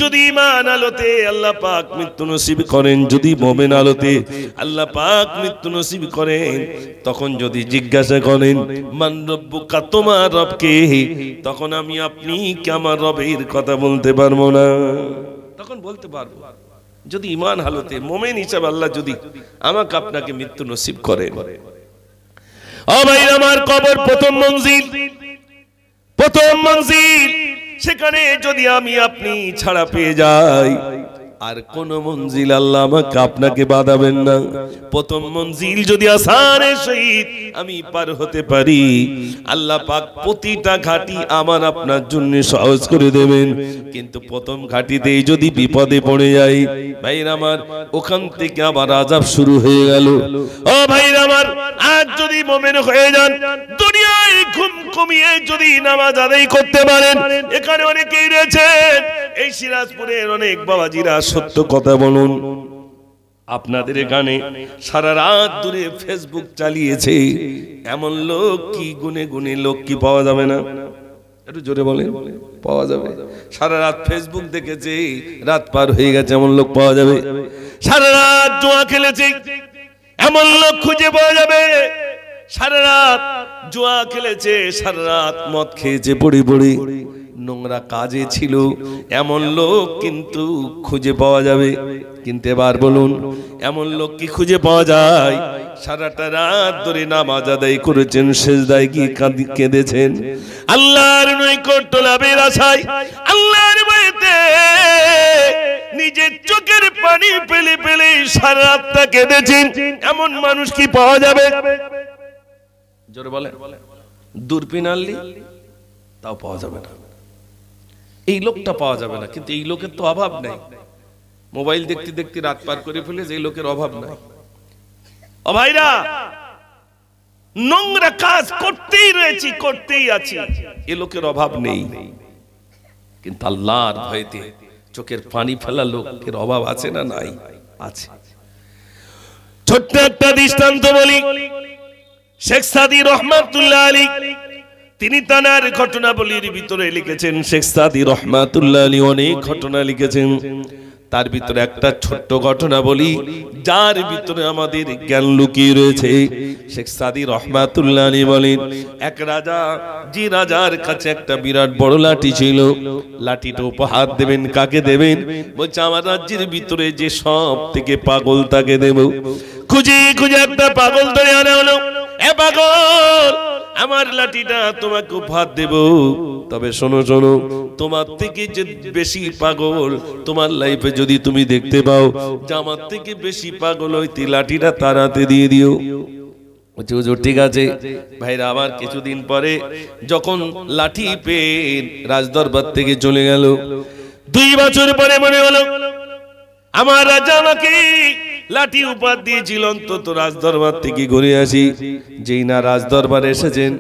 যদি ঈমান আলোতে আল্লাহ পাক মৃত্যু নসিব করেন, যদি মুমিন আলোতে আল্লাহ পাক মৃত্যু নসিব করেন, তখন যদি জিজ্ঞাসা করেন মান রব্বুকা, তোমার রব কে, তখন আমি আপনি কি আমার রবের কথা বলতে পারবো না? তখন বলতে পারবো যদি ঈমান হালতে মুমিন হিসাবে আল্লাহ যদি আমাকে আপনাকে মৃত্যু নসিব করেন। ও ভাই আমার, কবর প্রথম মঞ্জিল, প্রথম মঞ্জিল। সেখানে যদি আমি আপনি ছাড়া পেয়ে যাই, আর কোন মঞ্জিল আল্লাহ আমাকে আপনাকে বাঁধাবেন না। প্রথম মঞ্জিল যদি আসানের সহিত আমি পার হতে পারি, আল্লাহ পাক প্রতিটা ঘাটি আমার আপনার জন্য সহজ করে দেবেন। কিন্তু প্রথম ঘাটিতেই যদি বিপদে পড়ে যাই, ভাইরা আমার, ওখান থেকে আবার আযাব শুরু হয়ে গেল। ও ভাইরা আমার, আজ যদি মুমিন হয়ে যান, দুনিয়ায় ঘুম কমিয়ে যদি নামাজ আদায় করতে পারেন, এখানে অনেকেই রয়েছেন, এই সিরাজপুরের অনেক বাবাজিরা সত্য কথা বলুন, আপনাদের এখানে সারা রাত ধরে ফেসবুক চালিয়েছে, এমন লোক কি গুনে গুনে লোক কি পাওয়া যাবে না? একটু জোরে বলেন, পাওয়া যাবে। সারা রাত ফেসবুক দেখেছে, রাত পার হয়ে গেছে, এমন লোক পাওয়া যাবে। সারা রাত জুয়া খেলেছে, এমন লোক খুঁজে পাওয়া যাবে। সারা রাত জুয়া খেলেছে, সারা রাত মদ খেয়েছে, পড়ি পড়ি নোংরা কাজে ছিল, এমন লোক কিন্তু খুঁজে পাওয়া যাবে। কিন্তু এবার বলুন, এমন লোক কি খুঁজে পাওয়া যায়? সারাটা রাত ধরে নামাজ আদায় করেছেন, সেজদায় গিয়ে কেঁদেছেন, আল্লাহর নৈকট্য লাভের আশায়, আল্লাহর ভয়েতে নিজের চোখের পানি ফেলে ফেলে সারা রাতটা কেঁদেছেন, এমন মানুষ কি পাওয়া যাবে? জোরে বলে, দূরবীন আনলি তাও পাওয়া যাবে না, এই লোকটা পাওয়া যাবে না। কিন্তু এই লোকের তো অভাব নাই, মোবাইল দেখতে দেখতে রাত পার করে ফেলে, যে লোকের অভাব নাই। ও ভাইরা, নোংরা কাজ করতেই রয়েছি, করতেই আছি, এ লোকের অভাব নেই। কিন্তু আল্লাহর ভয়তে চোখের পানি ফেলা লোকের অভাব আছে না? নাই, আছে। ছোট্ট একটা দৃষ্টান্ত বলি। শেখ সাদী রহমাতুল্লাহ আলাইহি, তিনি তার ঘটনাবলীর ভিতরে লিখেছেন, শেখ সাদী রহমাতুল্লাহ আলাইহি অনেক ঘটনা লিখেছেন, তার ভিতরে একটা ছোট্ট ঘটনা বলি, যার ভিতরে আমাদের জ্ঞান লুকিয়ে রয়েছে। শেখ সাদী রহমাতুল্লাহ আলাইহি বলেন, এক রাজা, যে রাজার কাছে একটা বিরাট বড় লাঠি ছিল, লাঠিটা উপহার দেবেন, কাকে দেবেন? বলছে আমার রাজ্যের ভিতরে যে সব থেকে পাগল তাকে দেব। খুঁজে খুঁজে একটা পাগল ধরে আনা হলো। এ পাগল, আমার লাঠিটা তোমাকে উপহার দেব, তবে শোনো শোনো, তোমার থেকে যে বেশি পাগল তোমার লাইফে যদি তুমি দেখতে পাও, যে আমার থেকে বেশি পাগল হইতে লাঠিটা তার হাতে দিয়ে দিও। ঠিক আছে ভাইরা আমার। কিছুদিন পরে যখন লাঠি পেয়ে রাজদরবার থেকে চলে গেল, 2 বছর পরে মনে হলো আমার রাজা আমাকে লাঠি উপহার দিয়েছিল, অন্তত রাজদরবার থেকে ঘুরে আসি। যেই না রাজদরবারে এসেছেন,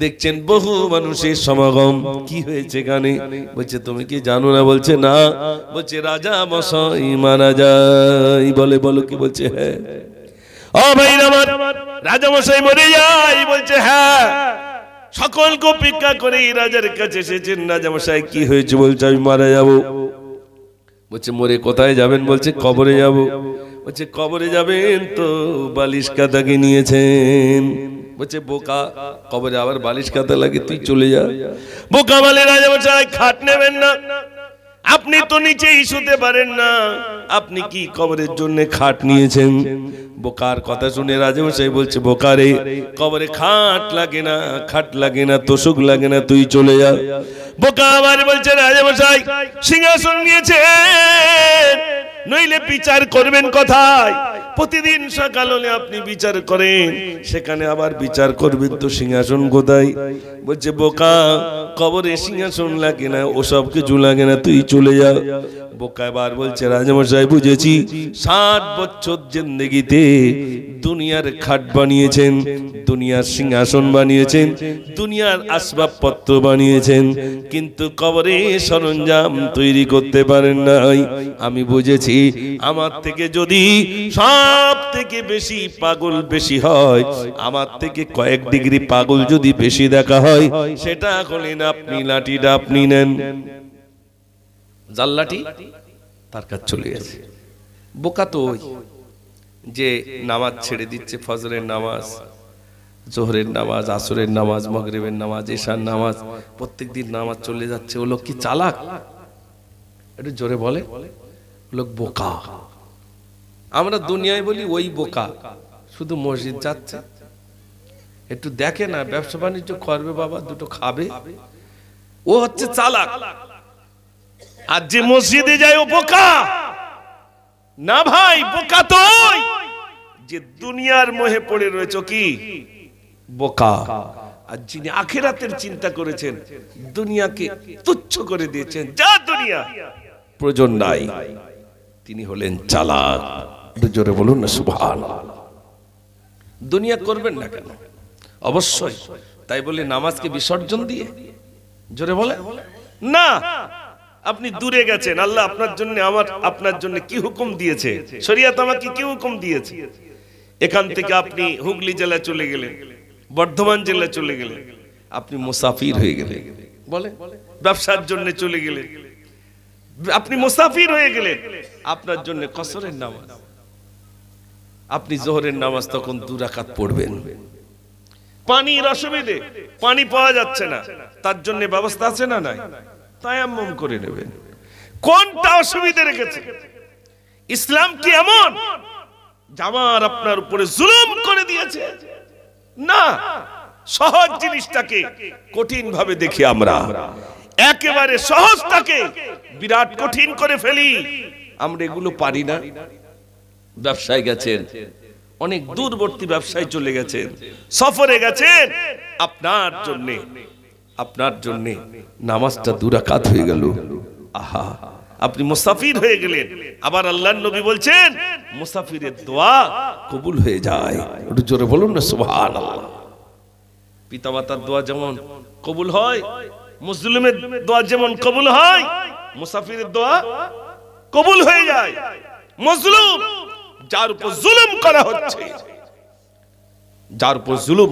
দেখছেন বহু মানুষের সমাগম। কি হয়েছে এখানে? বলছে তুমি কি জানো না? বলছে না। বলছে রাজা মশাই মারা যায়। বলে বলো কি? বলছে হ্যাঁ। ও ভাই আমার, রাজা মশাই মরে যায়? বলছে হ্যাঁ। সকলকে অপেক্ষা করে রাজার কাছে এসেছেন। রাজা মশাই কি হয়েছে? বলছে আমি মারা যাব। বলছে মরে কোথায় যাবেন? বলছে কবরে যাব। বলছে কবরে যাবেন তো বালিশ কাঁথাকে নিয়েছেন। বলছে বোকা, কবরে আবার বালিশ কাঁথা লাগে, তুই চলে যা। বোকা বলে রাজা মশাই খাট নেবেন না, আপনি তো নিচেই শুতে পারেন না, আপনি কি কবরের জন্য খাট নিয়েছেন? বোকার কথা শুনে রাজা মশাই বলছে বোকারে, কবরে খাট লাগে না, খাট লাগে না, তোষক লাগে না, তুই চলে যা। বোকা আবার বলছে রাজা মশাই সিংহাসন নিয়েছেন, নইলে বিচার করবেন কোথায়? প্রতিদিন সকাল হলে আপনি বিচার করেন, সেখানে আবার বিচার করবেন তো সিংহাসন কোথায়? বলছে বোকা, কবরে সিংহাসন লাগে না, ওসব কিছু লাগে না, তুই চলে যা। বোকা এবার বলছে রাজামশাই বুঝেছি, 60 বছর জিন্দেগিতে দুনিয়ার খাট বানিয়েছেন, দুনিয়ার সিংহাসন বানিয়েছেন, দুনিয়ার আসবাবপত্র বানিয়েছেন, কিন্তু কবরে সরঞ্জাম তৈরি করতে পারেন নাই। আমি বুঝেছি আমার থেকে যদি সব থেকে বেশি পাগল বেশি হয়, আমার থেকে কয়েক ডিগ্রি পাগল যদি বেশি দেখা হয়, সেটা হলেন আপনি। লাঠিটা আপনি নেন, জাল লাঠি তার কাছে চলে গেছে। বোকা তো ওই যে নামাজ ছেড়ে দিচ্ছে, ফজরের নামাজ, জোহরের নামাজ, আসরের নামাজ, মাগরিবের নামাজ, এশার নামাজ, প্রত্যেকদিন নামাজ চলে যাচ্ছে। ও লোক কি চালাক? একটু জোরে বলে, লোক বোকা। আমরা দুনিয়ায় বলি ওই বোকা, শুধু মসজিদ যাচ্ছে, একটু দেখে না, ব্যবসা বাণিজ্য করবে বাবা, দুটো খাবে, ও হচ্ছে চালাক। আর যে মসজিদে যায় ও বোকা না ভাই, বোকা তো ওই যে দুনিয়ার মোহে পড়ে রয়েছে, কি বোকা। আর যিনি আখিরাতের চিন্তা করেছেন, দুনিয়াকে তুচ্ছ করে দিয়েছেন, যা দুনিয়া প্রয়োজন নাই, তিনি হলেন চালাক। জোরে বলুন না সুবহানাল্লাহ। দুনিয়া করবেন না কেন? অবশ্যই। তাই বলে নামাজকে বিসর্জন দিয়ে? জোরে বলে না। আপনি দূরে গেছেন, আল্লাহ আপনার জন্য, আমার আপনার জন্য কি হুকুম দিয়েছে, শরীয়ত আমাকে কি হুকুম দিয়েছে। এখান থেকে আপনি হুগলি জেলা চলে গেলেন, বর্ধমান জেলা চলে গেলেন, আপনি মুসাফির হয়ে গেলেন। বলে ব্যবসার জন্য চলে গেলেন, আপনি মুসাফির হয়ে গেলেন। আপনার জন্য কসরের নামাজ, আপনি জোহরের নামাজ তখন 2 রাকাত পড়বেন। পানির অসুবিধে, পানি পাওয়া যাচ্ছে না, তার জন্য ব্যবস্থা আছে না নাই? তায়াম্মুম করে নেবেন। কোনটা অসুবিধা রেখেছে? ইসলাম কি এমন জামার আপনার উপরে জুলুম করে দিয়েছে? না, সহজ জিনিসটাকে কঠিন ভাবে দেখি আমরা, একেবারে সহজটাকে বিরাট কঠিন করে ফেলি আমরা। এগুলো পারি না। ব্যবসায় গেছেন, অনেক দূরবর্তী ব্যবসায় চলে গেছেন, সফরে গেছেন, আপনার জন্য নামাজটা 2 রাকাত হয়ে গেল। আহা, আপনি মুসাফির হয়ে গেলেন। আবার আল্লাহর নবী বলছেন মুসাফিরের দোয়া কবুল হয়ে যায়। একটু জোরে বলুন না সুবহানাল্লাহ। পিতামাতার দোয়া যেমন কবুল হয়, মুসলিমের দোয়া যেমন কবুল হয়, মুসাফিরের দোয়া কবুল হয়ে যায়। মজলুম, যার উপর জুলুম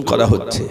করা হচ্ছে,